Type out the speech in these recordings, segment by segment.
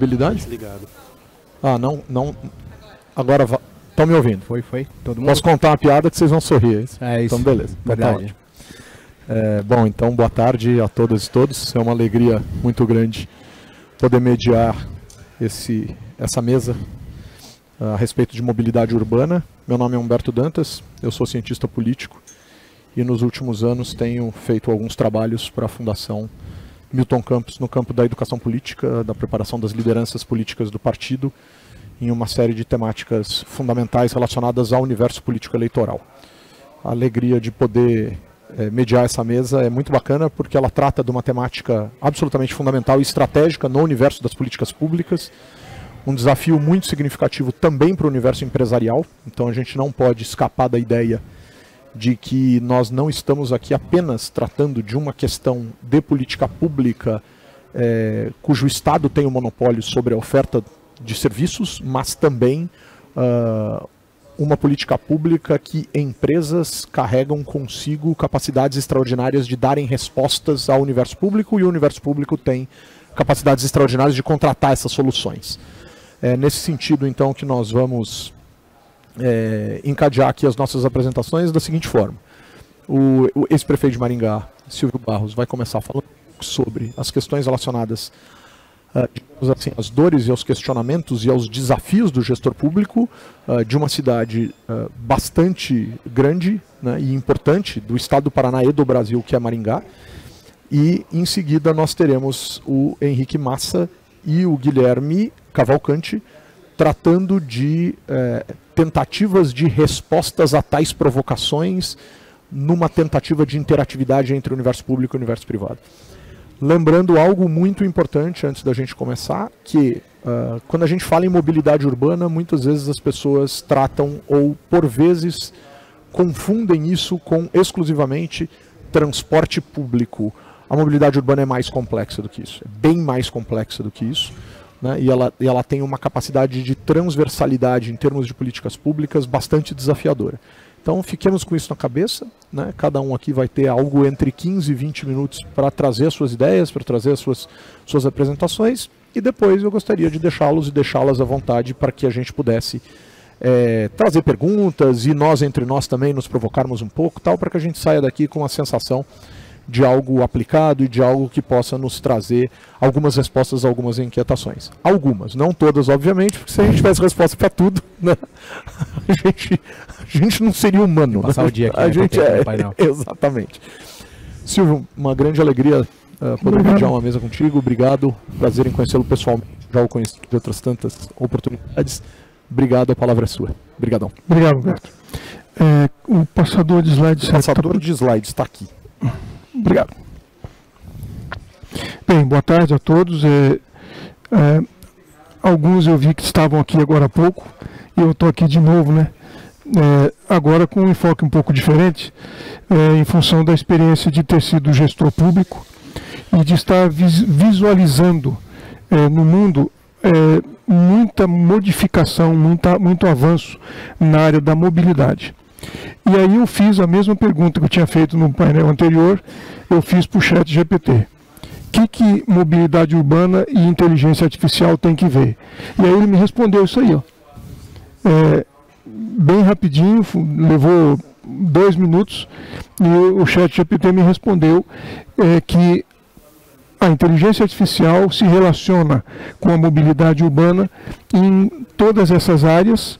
mobilidade? Desligado. Ah, não. Agora estão me ouvindo? Foi. Todo mundo. Posso contar uma piada que vocês vão sorrir. É isso. Então, beleza. Então, tá Verdade. ótimo. Bom, então, boa tarde a todas e todos. É uma alegria muito grande poder mediar essa mesa a respeito de mobilidade urbana. Meu nome é Humberto Dantas, eu sou cientista político e nos últimos anos tenho feito alguns trabalhos para a Fundação Milton Campos no campo da educação política, da preparação das lideranças políticas do partido, em uma série de temáticas fundamentais relacionadas ao universo político eleitoral. A alegria de poder mediar essa mesa é muito bacana porque ela trata de uma temática absolutamente fundamental e estratégica no universo das políticas públicas, um desafio muito significativo também para o universo empresarial. Então a gente não pode escapar da ideia de que nós não estamos aqui apenas tratando de uma questão de política pública cujo Estado tem o monopólio sobre a oferta de serviços, mas também uma política pública que empresas carregam consigo capacidades extraordinárias de darem respostas ao universo público e o universo público tem capacidades extraordinárias de contratar essas soluções. É nesse sentido, então, que nós vamos encadear aqui as nossas apresentações da seguinte forma. O ex-prefeito de Maringá, Silvio Barros, vai começar falando sobre as questões relacionadas digamos assim, às dores e aos questionamentos e aos desafios do gestor público de uma cidade bastante grande, né, e importante do estado do Paraná e do Brasil, que é Maringá. E em seguida nós teremos o Henrique Massa e o Guilherme Cavalcante tratando de tentativas de respostas a tais provocações numa tentativa de interatividade entre o universo público e o universo privado. Lembrando algo muito importante antes da gente começar, que quando a gente fala em mobilidade urbana, muitas vezes as pessoas tratam ou, por vezes, confundem isso com exclusivamente transporte público. A mobilidade urbana é mais complexa do que isso, é bem mais complexa do que isso, né? E ela tem uma capacidade de transversalidade em termos de políticas públicas bastante desafiadora. Então fiquemos com isso na cabeça, né? Cada um aqui vai ter algo entre 15 e 20 minutos para trazer as suas ideias, para trazer as suas apresentações, e depois eu gostaria de deixá-los e deixá-las à vontade para que a gente pudesse trazer perguntas e nós entre nós também nos provocarmos um pouco, tal, para que a gente saia daqui com a sensação de algo aplicado e de algo que possa nos trazer algumas respostas a algumas inquietações. Algumas, não todas, obviamente, porque se a gente tivesse resposta para tudo, né, a gente não seria humano. Passar né? o dia aqui, a né, gente painel. Exatamente. Silvio, uma grande alegria poder mediar uma mesa contigo. Obrigado, prazer em conhecê-lo pessoalmente. Já o conheci de outras tantas oportunidades. Obrigado, a palavra é sua. Obrigadão. Obrigado, Humberto. O passador de slides... O passador de slides está aqui. Obrigado. Bem, boa tarde a todos. Alguns eu vi que estavam aqui agora há pouco, e eu estou aqui de novo, né? Agora com um enfoque um pouco diferente, em função da experiência de ter sido gestor público e de estar visualizando no mundo muita modificação, muito avanço na área da mobilidade. E aí eu fiz a mesma pergunta que eu tinha feito no painel anterior, eu fiz para o ChatGPT. O que mobilidade urbana e inteligência artificial tem que ver? E aí ele me respondeu isso aí, ó. Bem rapidinho, levou 2 minutos, e o ChatGPT me respondeu que a inteligência artificial se relaciona com a mobilidade urbana em todas essas áreas.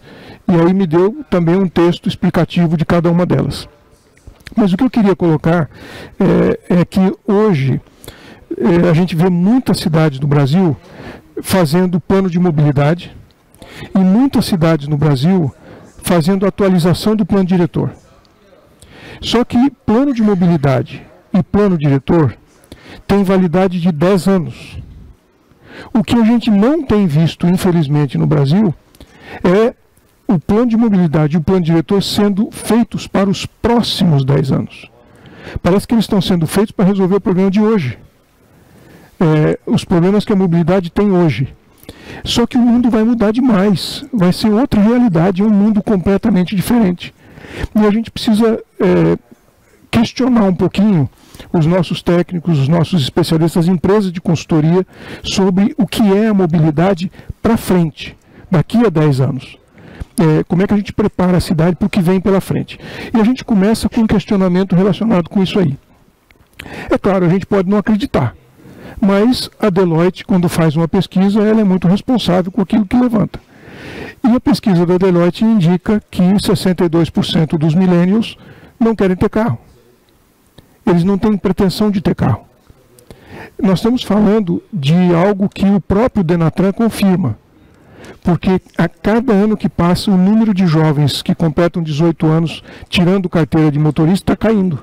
E aí me deu também um texto explicativo de cada uma delas. Mas o que eu queria colocar é que hoje a gente vê muitas cidades no Brasil fazendo plano de mobilidade e muitas cidades no Brasil fazendo atualização do plano diretor. Só que plano de mobilidade e plano diretor tem validade de 10 anos. O que a gente não tem visto, infelizmente, no Brasil é o plano de mobilidade e o plano diretor sendo feitos para os próximos 10 anos. Parece que eles estão sendo feitos para resolver o problema de hoje. Os problemas que a mobilidade tem hoje. Só que o mundo vai mudar demais. Vai ser outra realidade, um mundo completamente diferente. E a gente precisa questionar um pouquinho os nossos técnicos, os nossos especialistas, empresas de consultoria, sobre o que é a mobilidade para frente, daqui a 10 anos. Como é que a gente prepara a cidade para o que vem pela frente. E a gente começa com um questionamento relacionado com isso aí. É claro, a gente pode não acreditar, mas a Deloitte, quando faz uma pesquisa, ela é muito responsável com aquilo que levanta. E a pesquisa da Deloitte indica que 62% dos millennials não querem ter carro. Eles não têm pretensão de ter carro. Nós estamos falando de algo que o próprio Denatran confirma. Porque a cada ano que passa, o número de jovens que completam 18 anos tirando carteira de motorista está caindo.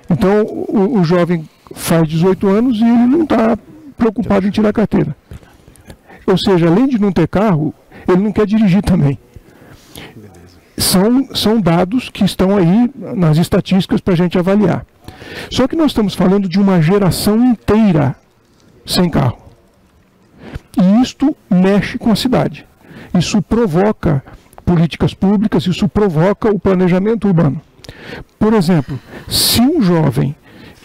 Então, o jovem faz 18 anos e ele não está preocupado em tirar a carteira. Ou seja, além de não ter carro, ele não quer dirigir também. São dados que estão aí nas estatísticas para a gente avaliar. Só que nós estamos falando de uma geração inteira sem carro. E isto mexe com a cidade. Isso provoca políticas públicas, isso provoca o planejamento urbano. Por exemplo, se um jovem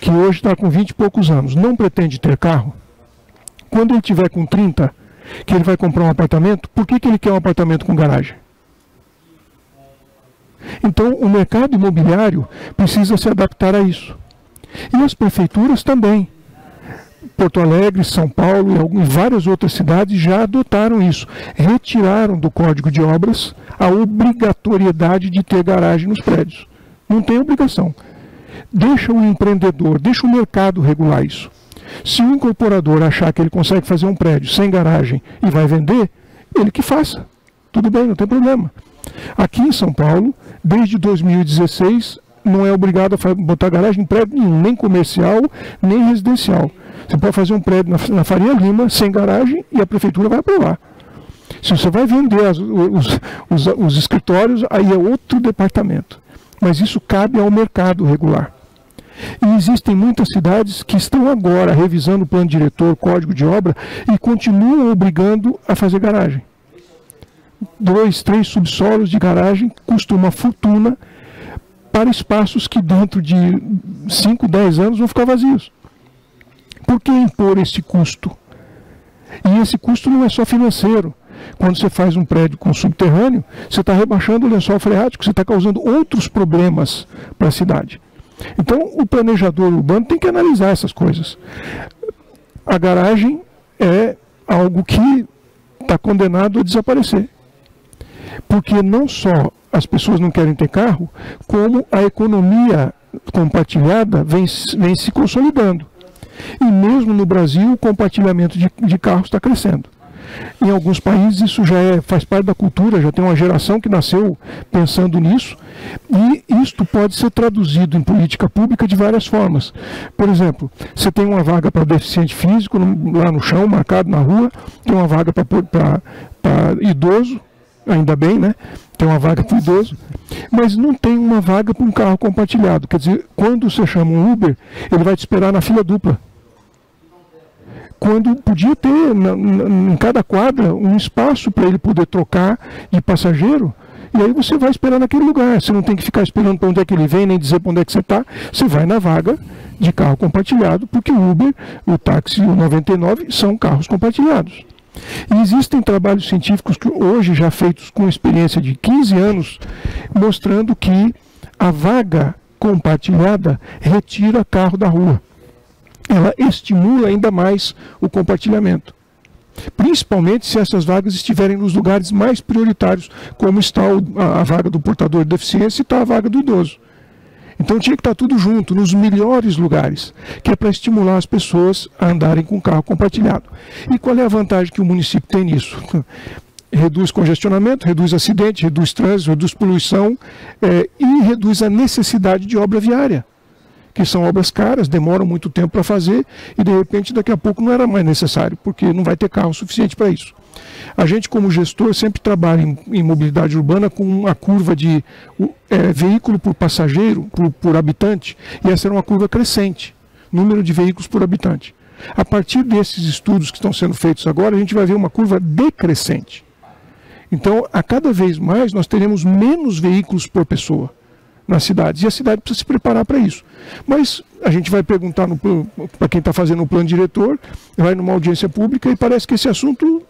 que hoje está com 20 e poucos anos não pretende ter carro, quando ele tiver com 30, que ele vai comprar um apartamento, por que ele quer um apartamento com garagem? Então, o mercado imobiliário precisa se adaptar a isso. E as prefeituras também. Porto Alegre, São Paulo e várias outras cidades já adotaram isso. Retiraram do Código de Obras a obrigatoriedade de ter garagem nos prédios. Não tem obrigação. Deixa o empreendedor, deixa o mercado regular isso. Se o incorporador achar que ele consegue fazer um prédio sem garagem e vai vender, ele que faça. Tudo bem, não tem problema. Aqui em São Paulo, desde 2016, não é obrigado a botar garagem em prédio nenhum, nem comercial, nem residencial. Você pode fazer um prédio na Faria Lima, sem garagem, e a prefeitura vai aprovar. Se você vai vender os escritórios, aí é outro departamento. Mas isso cabe ao mercado regular. E existem muitas cidades que estão agora revisando o plano diretor, código de obra, e continuam obrigando a fazer garagem. 2, 3 subsolos de garagem custam uma fortuna para espaços que dentro de 5, 10 anos vão ficar vazios. Por que impor esse custo? E esse custo não é só financeiro. Quando você faz um prédio com subterrâneo, você está rebaixando o lençol freático, você está causando outros problemas para a cidade. Então, o planejador urbano tem que analisar essas coisas. A garagem é algo que está condenado a desaparecer. Porque não só as pessoas não querem ter carro, como a economia compartilhada vem se consolidando. E mesmo no Brasil, o compartilhamento de carros está crescendo. Em alguns países isso já faz parte da cultura, já tem uma geração que nasceu pensando nisso, e isto pode ser traduzido em política pública de várias formas. Por exemplo, você tem uma vaga para deficiente físico lá no chão, marcado na rua, tem uma vaga para idoso, ainda bem, né? Tem uma vaga para o idoso, mas não tem uma vaga para um carro compartilhado. Quer dizer, quando você chama um Uber, ele vai te esperar na fila dupla. Quando podia ter em cada quadra um espaço para ele poder trocar de passageiro, e aí você vai esperar naquele lugar. Você não tem que ficar esperando para onde é que ele vem, nem dizer para onde é que você está. Você vai na vaga de carro compartilhado, porque o Uber, o táxi e o 99 são carros compartilhados. E existem trabalhos científicos que hoje já feitos com experiência de 15 anos, mostrando que a vaga compartilhada retira carro da rua. Ela estimula ainda mais o compartilhamento. Principalmente se essas vagas estiverem nos lugares mais prioritários, como está a vaga do portador de deficiência e está a vaga do idoso. Então tinha que estar tudo junto, nos melhores lugares, que é para estimular as pessoas a andarem com carro compartilhado. E qual é a vantagem que o município tem nisso? Reduz congestionamento, reduz acidente, reduz trânsito, reduz poluição e reduz a necessidade de obra viária, que são obras caras, demoram muito tempo para fazer e de repente daqui a pouco não era mais necessário, porque não vai ter carro suficiente para isso. A gente como gestor sempre trabalha em mobilidade urbana com uma curva de veículo por passageiro, por habitante, e essa era uma curva crescente, número de veículos por habitante. A partir desses estudos que estão sendo feitos agora, a gente vai ver uma curva decrescente. Então, a cada vez mais nós teremos menos veículos por pessoa. nas cidades, e a cidade precisa se preparar para isso. Mas a gente vai perguntar para quem está fazendo o plano diretor, vai numa audiência pública e parece que esse assunto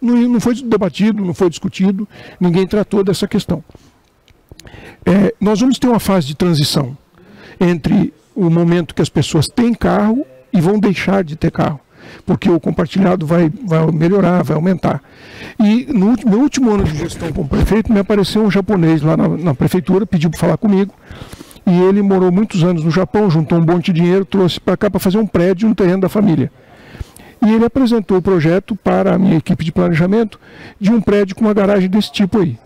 não foi debatido, não foi discutido, ninguém tratou dessa questão. Nós vamos ter uma fase de transição entre o momento que as pessoas têm carro e vão deixar de ter carro, porque o compartilhado vai melhorar, vai aumentar. E no meu último ano de gestão como prefeito, me apareceu um japonês lá na prefeitura, pediu para falar comigo, e ele morou muitos anos no Japão, juntou um monte de dinheiro, trouxe para cá para fazer um prédio no terreno da família. E ele apresentou o projeto para a minha equipe de planejamento de um prédio com uma garagem desse tipo aí,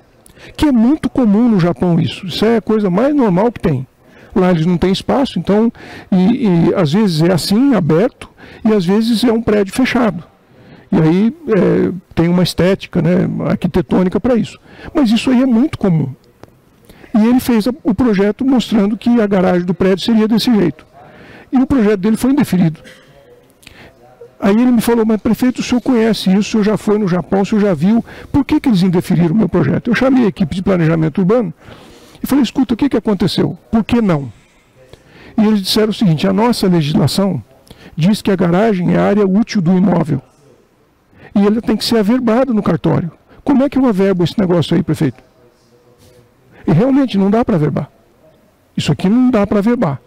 que é muito comum no Japão isso é a coisa mais normal que tem. Lá eles não têm espaço, então, e às vezes é assim, aberto, e às vezes é um prédio fechado. E aí tem uma estética, né, arquitetônica para isso. Mas isso aí é muito comum. E ele fez o projeto mostrando que a garagem do prédio seria desse jeito. E o projeto dele foi indeferido. Aí ele me falou, mas prefeito, o senhor conhece isso, o senhor já foi no Japão, o senhor já viu, por que eles indeferiram o meu projeto? Eu chamei a equipe de planejamento urbano e falei, escuta, o que aconteceu? Por que não? E eles disseram o seguinte, a nossa legislação diz que a garagem é a área útil do imóvel. E ela tem que ser averbada no cartório. Como é que eu averbo esse negócio aí, prefeito? E realmente não dá para averbar. Isso aqui não dá para averbar.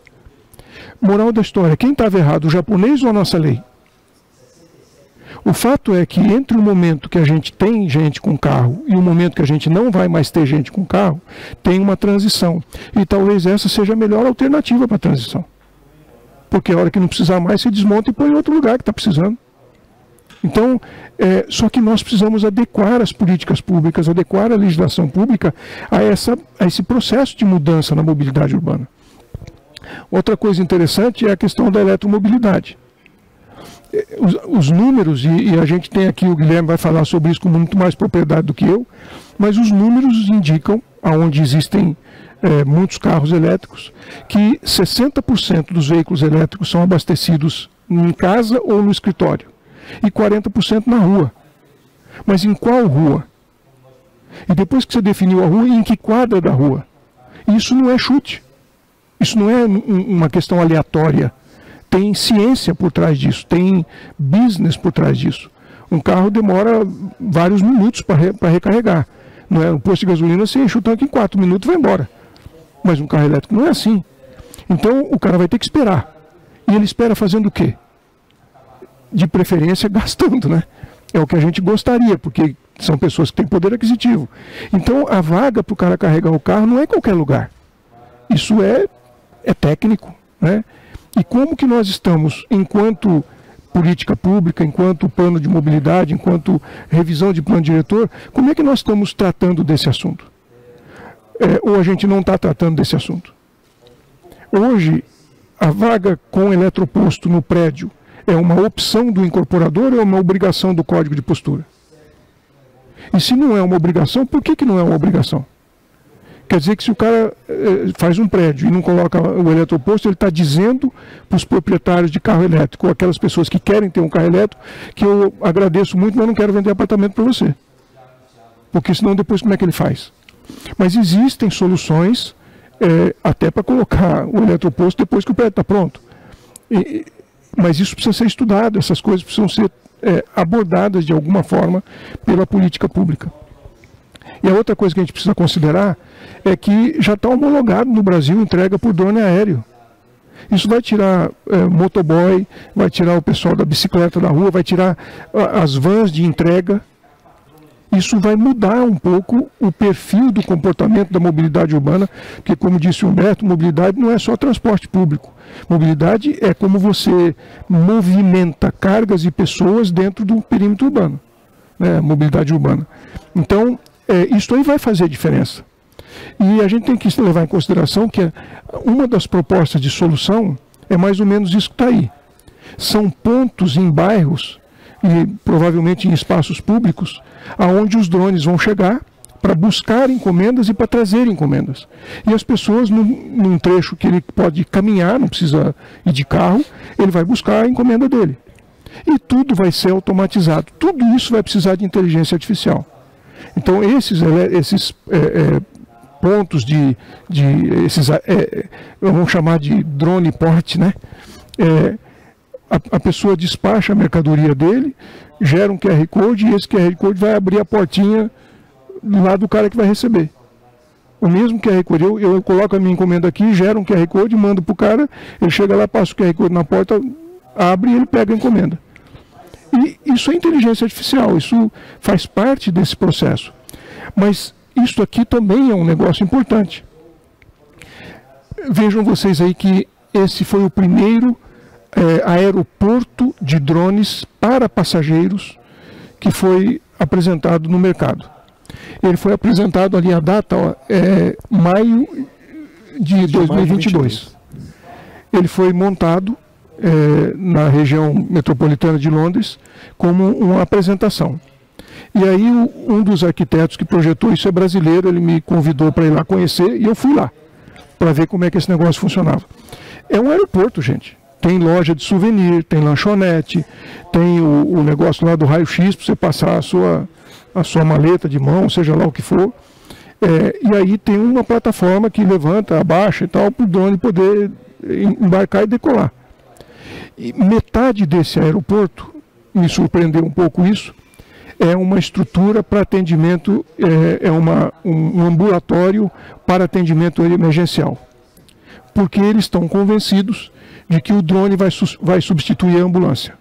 Moral da história, quem estava errado, o japonês ou a nossa lei? O fato é que entre o momento que a gente tem gente com carro e o momento que a gente não vai mais ter gente com carro, tem uma transição. E talvez essa seja a melhor alternativa para a transição. Porque a hora que não precisar mais, você desmonta e põe em outro lugar que está precisando. Então, só que nós precisamos adequar as políticas públicas, adequar a legislação pública a esse processo de mudança na mobilidade urbana. Outra coisa interessante é a questão da eletromobilidade. Os números, e a gente tem aqui, o Guilherme vai falar sobre isso com muito mais propriedade do que eu, mas os números indicam, onde existem muitos carros elétricos, que 60% dos veículos elétricos são abastecidos em casa ou no escritório, e 40% na rua. Mas em qual rua? E depois que você definiu a rua, em que quadra da rua? Isso não é chute, isso não é uma questão aleatória. Tem ciência por trás disso, tem business por trás disso. Um carro demora vários minutos para recarregar. Não é? Um posto de gasolina, você enche o tanque em 4 minutos e vai embora. Mas um carro elétrico não é assim. Então o cara vai ter que esperar. E ele espera fazendo o quê? De preferência gastando, né? É o que a gente gostaria, porque são pessoas que têm poder aquisitivo. Então a vaga para o cara carregar o carro não é em qualquer lugar. Isso é técnico, né? E como que nós estamos, enquanto política pública, enquanto plano de mobilidade, enquanto revisão de plano diretor, como é que nós estamos tratando desse assunto? Ou a gente não está tratando desse assunto? Hoje, a vaga com eletroposto no prédio é uma opção do incorporador ou é uma obrigação do código de postura? E se não é uma obrigação, por que não é uma obrigação? Quer dizer que se o cara faz um prédio e não coloca o eletroposto, ele está dizendo para os proprietários de carro elétrico, ou aquelas pessoas que querem ter um carro elétrico, que eu agradeço muito, mas não quero vender apartamento para você. Porque senão depois como é que ele faz? Mas existem soluções até para colocar o eletroposto depois que o prédio está pronto. Mas isso precisa ser estudado, essas coisas precisam ser abordadas de alguma forma pela política pública. E a outra coisa que a gente precisa considerar é que já está homologado no Brasil entrega por drone aéreo. Isso vai tirar motoboy, vai tirar o pessoal da bicicleta da rua, vai tirar as vans de entrega. Isso vai mudar um pouco o perfil do comportamento da mobilidade urbana, porque, como disse o Humberto, mobilidade não é só transporte público. Mobilidade é como você movimenta cargas e pessoas dentro do perímetro urbano, né? Mobilidade urbana. Então, isso aí vai fazer diferença. E a gente tem que levar em consideração que uma das propostas de solução é mais ou menos isso que está aí. São pontos em bairros e provavelmente em espaços públicos aonde os drones vão chegar para buscar encomendas e para trazer encomendas. E as pessoas, num trecho que ele pode caminhar, não precisa ir de carro, ele vai buscar a encomenda dele. E tudo vai ser automatizado. Tudo isso vai precisar de inteligência artificial. Então esses pontos esses, vamos chamar de drone porte, né? A pessoa despacha a mercadoria dele, gera um QR Code e esse QR Code vai abrir a portinha lá do cara que vai receber. O mesmo QR Code, eu coloco a minha encomenda aqui, gero um QR Code, mando para o cara, ele chega lá, passa o QR Code na porta, abre e ele pega a encomenda. E isso é inteligência artificial, isso faz parte desse processo. Mas isso aqui também é um negócio importante. Vejam vocês aí que esse foi o primeiro aeroporto de drones para passageiros que foi apresentado no mercado. Ele foi apresentado ali, a data maio de 2022. Ele foi montado na região metropolitana de Londres como uma apresentação. E aí um dos arquitetos que projetou isso é brasileiro, ele me convidou para ir lá conhecer e eu fui lá para ver como é que esse negócio funcionava. É um aeroporto, gente. Tem loja de souvenir, tem lanchonete, tem o negócio lá do raio-x para você passar a sua maleta de mão, seja lá o que for. E aí tem uma plataforma que levanta, abaixa e tal, para o drone poder embarcar e decolar. E metade desse aeroporto, me surpreendeu um pouco isso, é uma estrutura para atendimento, um ambulatório para atendimento emergencial. Porque eles estão convencidos de que o drone vai substituir a ambulância.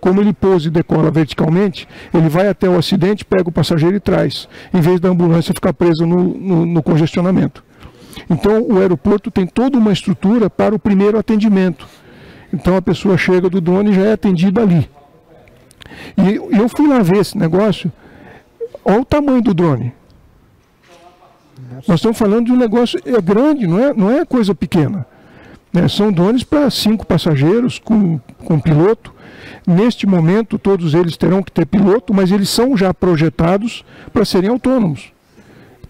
Como ele pousa e decola verticalmente, ele vai até o acidente, pega o passageiro e traz, em vez da ambulância ficar presa no congestionamento. Então o aeroporto tem toda uma estrutura para o primeiro atendimento. Então a pessoa chega do drone e já é atendida ali. E eu fui lá ver esse negócio, olha o tamanho do drone. Nós estamos falando de um negócio grande, não é coisa pequena. São drones para 5 passageiros com piloto. Neste momento, todos eles terão que ter piloto, mas eles são já projetados para serem autônomos.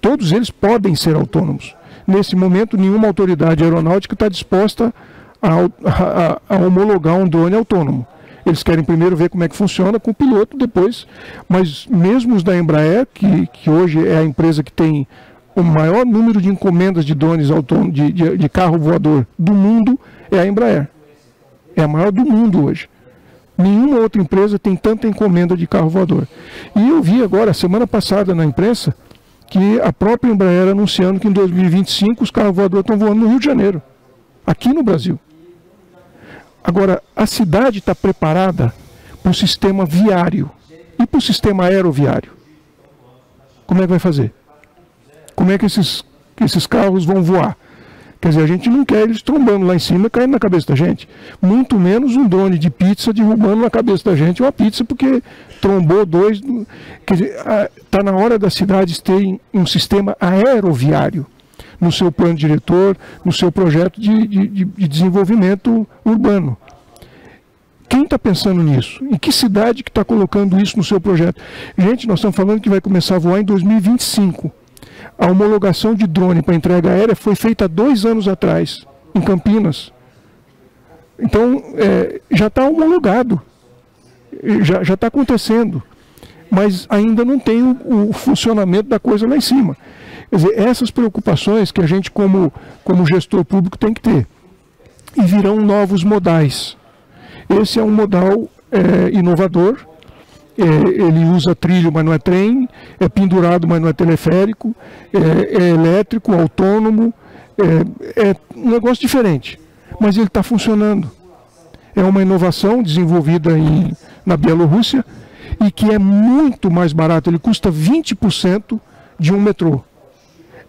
Todos eles podem ser autônomos. Nesse momento, nenhuma autoridade aeronáutica está disposta a homologar um drone autônomo. Eles querem primeiro ver como é que funciona com o piloto, depois. Mas mesmo os da Embraer, que hoje é a empresa que tem o maior número de encomendas de drones autônomos, de carro voador do mundo, é a Embraer. É a maior do mundo hoje. Nenhuma outra empresa tem tanta encomenda de carro voador. E eu vi agora, semana passada na imprensa, que a própria Embraer anunciando que em 2025 os carros voadores estão voando no Rio de Janeiro, aqui no Brasil. Agora, a cidade está preparada para o sistema viário e para o sistema aeroviário. Como é que vai fazer? Como é que esses carros vão voar? Quer dizer, a gente não quer eles trombando lá em cima e caindo na cabeça da gente. Muito menos um drone de pizza derrubando na cabeça da gente uma pizza porque trombou 2. Quer dizer, está na hora das cidades terem um sistema aeroviário no seu plano diretor, no seu projeto de desenvolvimento urbano. Quem está pensando nisso? Em que cidade que está colocando isso no seu projeto? Gente, nós estamos falando que vai começar a voar em 2025. A homologação de drone para entrega aérea foi feita há 2 anos atrás, em Campinas. Então, já está homologado, já está acontecendo, mas ainda não tem o funcionamento da coisa lá em cima. Quer dizer, essas preocupações que a gente, como gestor público, tem que ter. E virão novos modais. Esse é um modal inovador. Ele usa trilho, mas não é trem, é pendurado, mas não é teleférico, é elétrico, autônomo, é um negócio diferente, mas ele está funcionando. É uma inovação desenvolvida na Bielorrússia e que é muito mais barato, ele custa 20% de um metrô.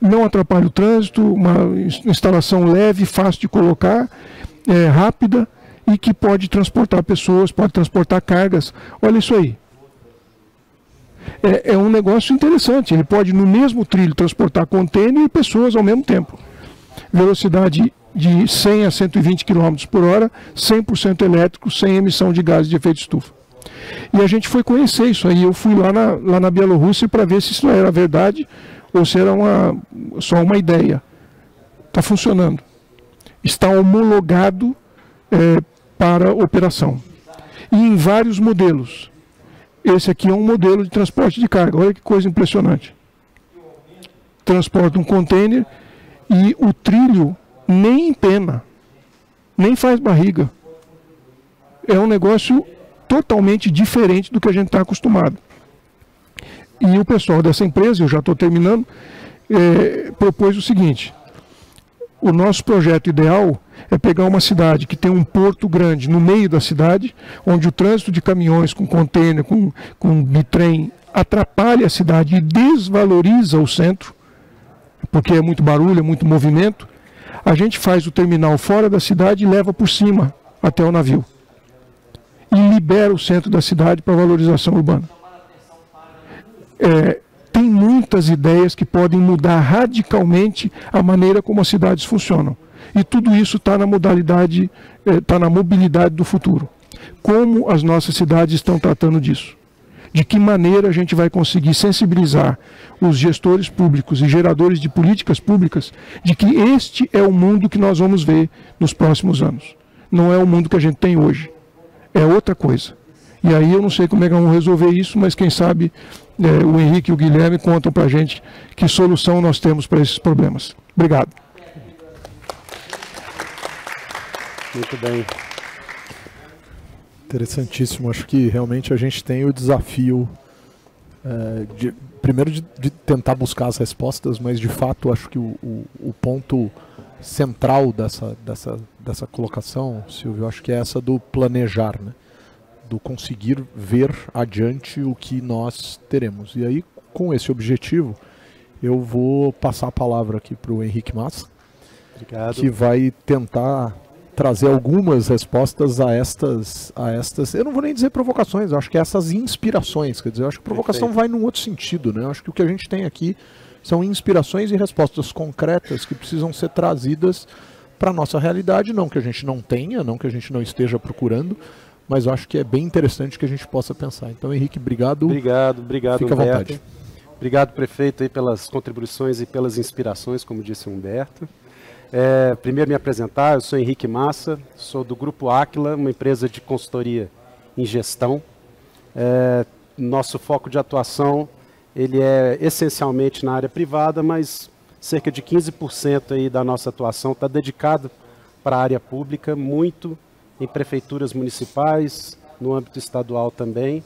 Não atrapalha o trânsito, uma instalação leve, fácil de colocar, rápida e que pode transportar pessoas, pode transportar cargas. Olha isso aí. É um negócio interessante, ele pode no mesmo trilho transportar contêiner e pessoas ao mesmo tempo. Velocidade de 100 a 120 km por hora, 100% elétrico, sem emissão de gases de efeito estufa. E a gente foi conhecer isso aí, eu fui lá na Bielorrússia para ver se isso era verdade ou se era só uma ideia. Está funcionando. Está homologado para operação. E em vários modelos. Esse aqui é um modelo de transporte de carga. Olha que coisa impressionante. transporta um container e o trilho nem empena, nem faz barriga. É um negócio totalmente diferente do que a gente está acostumado. E o pessoal dessa empresa, eu já estou terminando, propôs o seguinte: o nosso projeto ideal é pegar uma cidade que tem um porto grande no meio da cidade, onde o trânsito de caminhões com container, com bitrem, atrapalha a cidade e desvaloriza o centro, porque é muito barulho, é muito movimento. A gente faz o terminal fora da cidade e leva por cima até o navio. E libera o centro da cidade para valorização urbana. Tem muitas ideias que podem mudar radicalmente a maneira como as cidades funcionam. E tudo isso está na modalidade, está na mobilidade do futuro. Como as nossas cidades estão tratando disso? De que maneira a gente vai conseguir sensibilizar os gestores públicos e geradores de políticas públicas de que este é o mundo que nós vamos ver nos próximos anos. Não é o mundo que a gente tem hoje. É outra coisa. E aí eu não sei como é que vamos resolver isso, mas quem sabe o Henrique e o Guilherme contam para a gente que solução nós temos para esses problemas. Obrigado. Muito bem. Interessantíssimo. Acho que realmente a gente tem o desafio, primeiro de tentar buscar as respostas, mas de fato acho que o ponto central dessa colocação, Silvio, acho que é essa do planejar, né? Do conseguir ver adiante o que nós teremos. E aí, com esse objetivo, eu vou passar a palavra aqui para o Henrique Massa. Obrigado. Que vai tentar trazer algumas respostas a estas, eu não vou nem dizer provocações, eu acho que essas inspirações, quer dizer, eu acho que provocação vai num outro sentido, né? Eu acho que o que a gente tem aqui são inspirações e respostas concretas que precisam ser trazidas para a nossa realidade, não que a gente não tenha, não que a gente não esteja procurando, mas eu acho que é bem interessante que a gente possa pensar. Então, Henrique, obrigado. Obrigado, Fica à vontade. Obrigado, prefeito, aí, pelas contribuições e pelas inspirações, como disse o Humberto. Primeiro me apresentar, eu sou Henrique Massa, sou do Grupo Áquila, uma empresa de consultoria em gestão. Nosso foco de atuação ele é essencialmente na área privada, mas cerca de 15% aí da nossa atuação está dedicado para a área pública, muito em prefeituras municipais, no âmbito estadual também,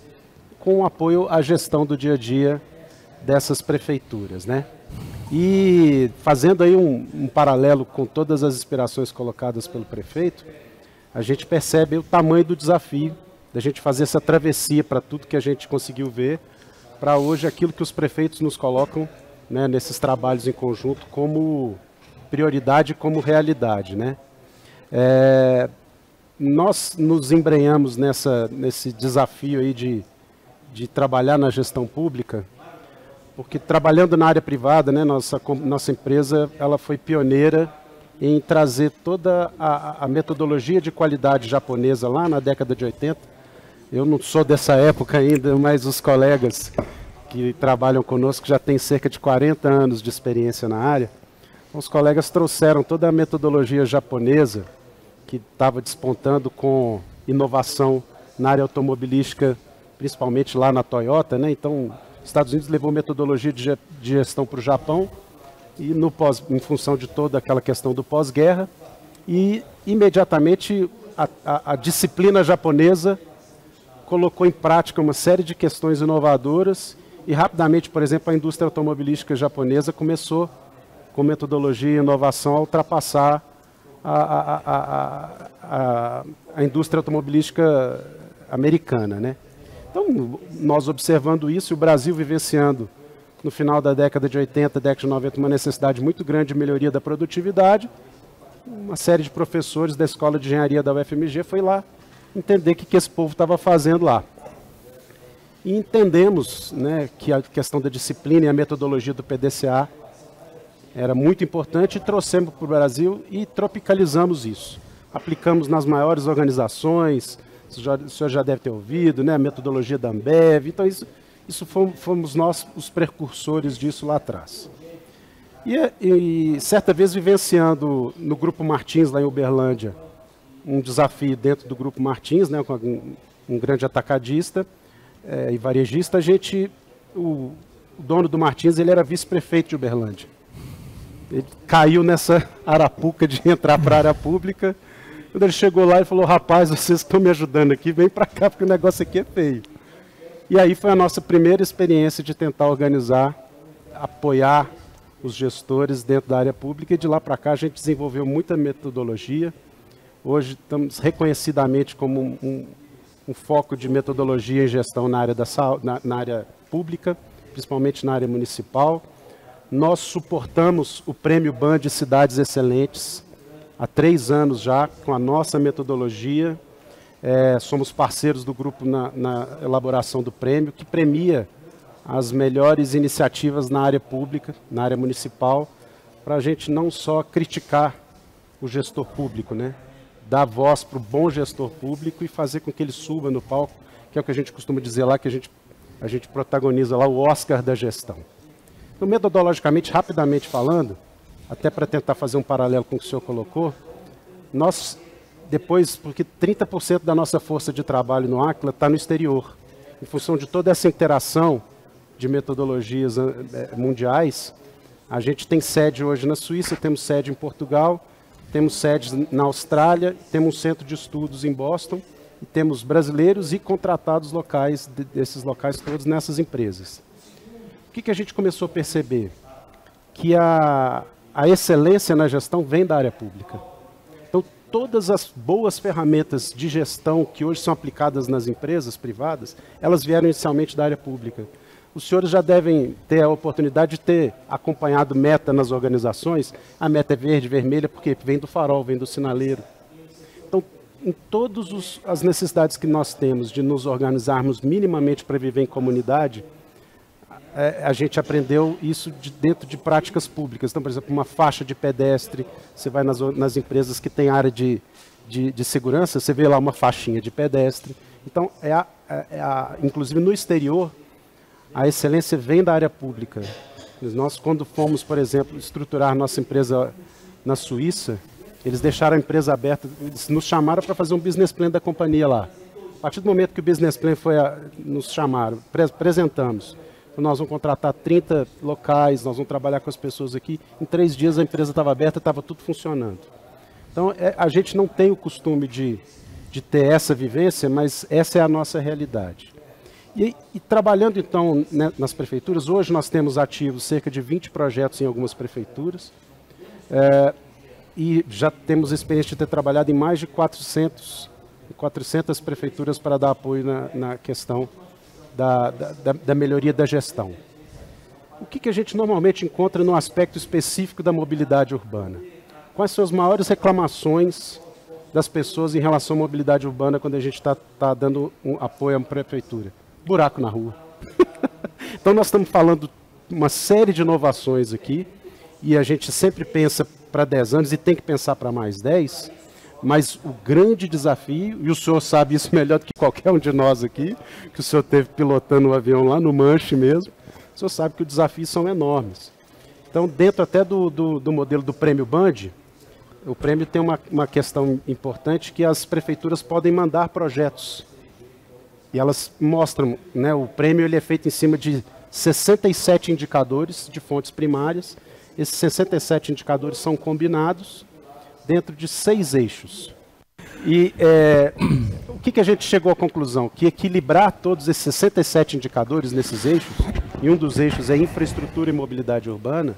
com apoio à gestão do dia a dia dessas prefeituras, né? E fazendo aí um paralelo com todas as inspirações colocadas pelo prefeito, a gente percebe o tamanho do desafio da gente fazer essa travessia para tudo que a gente conseguiu ver, para hoje aquilo que os prefeitos nos colocam, né, nesses trabalhos em conjunto como prioridade, como realidade, né? Nós nos embrenhamos nesse desafio aí de trabalhar na gestão pública, porque trabalhando na área privada, né, nossa empresa ela foi pioneira em trazer toda a metodologia de qualidade japonesa lá na década de 80. Eu não sou dessa época ainda, mas os colegas que trabalham conosco já têm cerca de 40 anos de experiência na área. Os colegas trouxeram toda a metodologia japonesa que estava despontando com inovação na área automobilística, principalmente lá na Toyota, né? Então, Estados Unidos levou metodologia de gestão para o Japão, e em função de toda aquela questão do pós-guerra, e imediatamente a disciplina japonesa colocou em prática uma série de questões inovadoras, e rapidamente, por exemplo, a indústria automobilística japonesa começou, com metodologia e inovação, a ultrapassar a indústria automobilística americana, né? Então, nós observando isso, e o Brasil vivenciando, no final da década de 80, década de 90, uma necessidade muito grande de melhoria da produtividade, uma série de professores da Escola de Engenharia da UFMG foi lá entender o que esse povo estava fazendo lá. E entendemos, né, que a questão da disciplina e a metodologia do PDCA era muito importante, e trouxemos para o Brasil e tropicalizamos isso. Aplicamos nas maiores organizações, o senhor já deve ter ouvido, né, a metodologia da Ambev. Então isso fomos nós os precursores disso lá atrás. E certa vez vivenciando no Grupo Martins, lá em Uberlândia, um desafio dentro do Grupo Martins, né, com um grande atacadista e varejista, dono do Martins, ele era vice-prefeito de Uberlândia. Ele caiu nessa arapuca de entrar para a área pública. Quando ele chegou lá, ele falou, rapaz, vocês estão me ajudando aqui, vem para cá, porque o negócio aqui é feio. E aí foi a nossa primeira experiência de tentar organizar, apoiar os gestores dentro da área pública, e de lá para cá a gente desenvolveu muita metodologia. Hoje estamos reconhecidamente como um foco de metodologia e gestão na área, na área pública, principalmente na área municipal. Nós suportamos o Prêmio BAN de Cidades Excelentes há 3 anos já, com a nossa metodologia. Somos parceiros do grupo na elaboração do prêmio, que premia as melhores iniciativas na área pública, na área municipal, para a gente não só criticar o gestor público, né? Dar voz para o bom gestor público e fazer com que ele suba no palco, que é o que a gente costuma dizer lá, que a gente protagoniza lá o Oscar da gestão. Então, metodologicamente, rapidamente falando, até para tentar fazer um paralelo com o que o senhor colocou, nós, depois, porque 30% da nossa força de trabalho no ACLA está no exterior, em função de toda essa interação de metodologias mundiais, a gente tem sede hoje na Suíça, temos sede em Portugal, temos sedes na Austrália, temos um centro de estudos em Boston, e temos brasileiros e contratados locais, desses locais todos, nessas empresas. O que a gente começou a perceber? Que a excelência na gestão vem da área pública. Então, todas as boas ferramentas de gestão que hoje são aplicadas nas empresas privadas, elas vieram inicialmente da área pública. Os senhores já devem ter a oportunidade de ter acompanhado meta nas organizações. A meta é verde, vermelha, porque vem do farol, vem do sinaleiro. Então, em todas as necessidades que nós temos de nos organizarmos minimamente para viver em comunidade, a gente aprendeu isso dentro de práticas públicas. Então, por exemplo, uma faixa de pedestre, você vai nas empresas que tem área de segurança, você vê lá uma faixinha de pedestre. Então, inclusive no exterior, a excelência vem da área pública. Nós, quando fomos, por exemplo, estruturar nossa empresa na Suíça, eles deixaram a empresa aberta, eles nos chamaram para fazer um business plan da companhia lá. A partir do momento que o business plan nos chamaram, apresentamos, nós vamos contratar 30 locais, nós vamos trabalhar com as pessoas aqui. Em 3 dias a empresa estava aberta, estava tudo funcionando. Então, a gente não tem o costume de ter essa vivência, mas essa é a nossa realidade. E trabalhando, então, né, nas prefeituras, hoje nós temos ativos cerca de 20 projetos em algumas prefeituras, e já temos experiência de ter trabalhado em mais de 400 prefeituras para dar apoio na questão da melhoria da gestão. O que a gente normalmente encontra no aspecto específico da mobilidade urbana? Quais são as maiores reclamações das pessoas em relação à mobilidade urbana quando a gente está dando um apoio à prefeitura? Buraco na rua. Então nós estamos falando uma série de inovações aqui, e a gente sempre pensa para 10 anos e tem que pensar para mais 10, mas o grande desafio, e o senhor sabe isso melhor do que qualquer um de nós aqui, que o senhor esteve pilotando o avião lá no Manche mesmo, o senhor sabe que os desafios são enormes. Então, dentro até do modelo do Prêmio BAN, o prêmio tem uma questão importante, que as prefeituras podem mandar projetos. E elas mostram, né, o prêmio ele é feito em cima de 67 indicadores de fontes primárias. Esses 67 indicadores são combinados dentro de 6 eixos. E o que a gente chegou à conclusão? Que equilibrar todos esses 67 indicadores nesses eixos, e um dos eixos é infraestrutura e mobilidade urbana,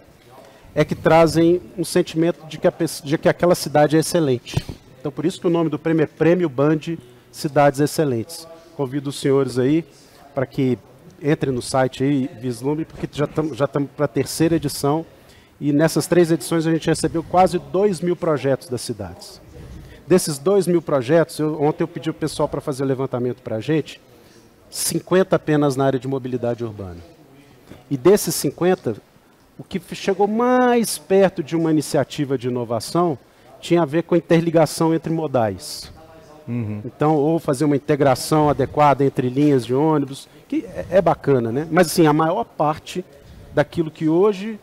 é que trazem um sentimento de que aquela cidade é excelente. Então, por isso que o nome do prêmio é Prêmio BAN Cidades Excelentes. Convido os senhores aí para que entrem no site aí e vislumbrem, porque já estamos para a 3ª edição, e nessas 3 edições a gente recebeu quase 2.000 projetos das cidades. Desses 2.000 projetos, ontem eu pedi o pessoal para fazer o levantamento para a gente, 50 apenas na área de mobilidade urbana. E desses 50, o que chegou mais perto de uma iniciativa de inovação tinha a ver com a interligação entre modais. Então, ou fazer uma integração adequada entre linhas de ônibus, que é bacana, né? Mas, assim, a maior parte daquilo que hoje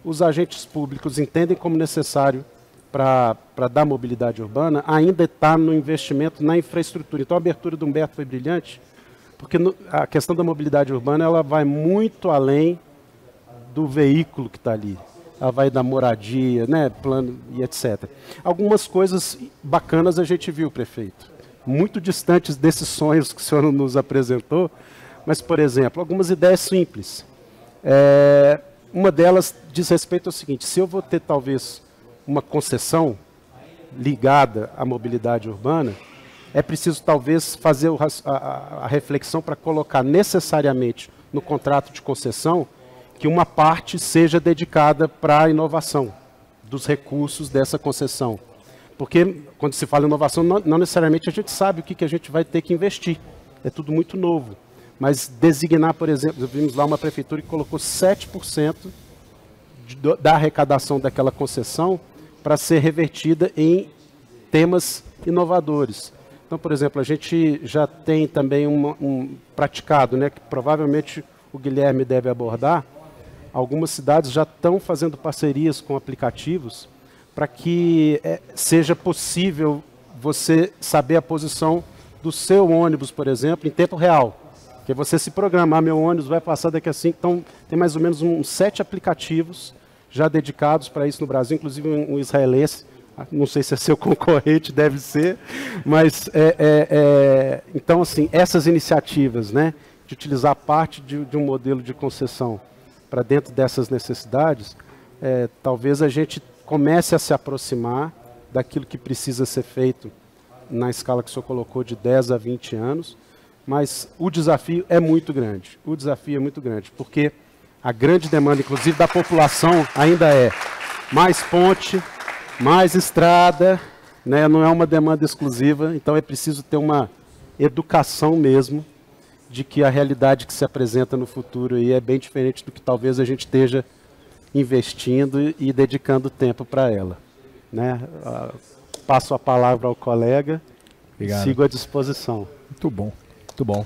os agentes públicos entendem como necessário para dar mobilidade urbana ainda está no investimento na infraestrutura. Então, a abertura do Humberto foi brilhante, porque a questão da mobilidade urbana ela vai muito além do veículo que está ali. Ela vai da moradia, né, plano e etc. Algumas coisas bacanas a gente viu, prefeito. Muito distantes desses sonhos que o senhor nos apresentou, mas, por exemplo, algumas ideias simples. Uma delas diz respeito ao seguinte: se eu vou ter talvez uma concessão ligada à mobilidade urbana, é preciso talvez fazer a reflexão para colocar necessariamente no contrato de concessão que uma parte seja dedicada para a inovação dos recursos dessa concessão. Porque quando se fala em inovação, não necessariamente a gente sabe o que a gente vai ter que investir. É tudo muito novo. Mas designar, por exemplo, vimos lá uma prefeitura que colocou 7% da arrecadação daquela concessão para ser revertida em temas inovadores. Então, por exemplo, a gente já tem também praticado, né, que provavelmente o Guilherme deve abordar. Algumas cidades já estão fazendo parcerias com aplicativos para que seja possível você saber a posição do seu ônibus, por exemplo, em tempo real. Que você se programar, meu ônibus vai passar daqui a 5. Então, tem mais ou menos uns 7 aplicativos já dedicados para isso no Brasil, inclusive um israelense. Não sei se é seu concorrente, deve ser. Mas, então, assim, essas iniciativas, né, de utilizar parte de um modelo de concessão para dentro dessas necessidades, talvez a gente comece a se aproximar daquilo que precisa ser feito na escala que o senhor colocou de 10 a 20 anos, mas o desafio é muito grande. O desafio é muito grande, porque a grande demanda, inclusive da população, ainda é mais ponte, mais estrada, né? Não é uma demanda exclusiva, então é preciso ter uma educação mesmo de que a realidade que se apresenta no futuro aí é bem diferente do que talvez a gente esteja investindo e dedicando tempo para ela, né? Passo a palavra ao colega. Obrigado. Sigo à disposição. Muito bom, muito bom.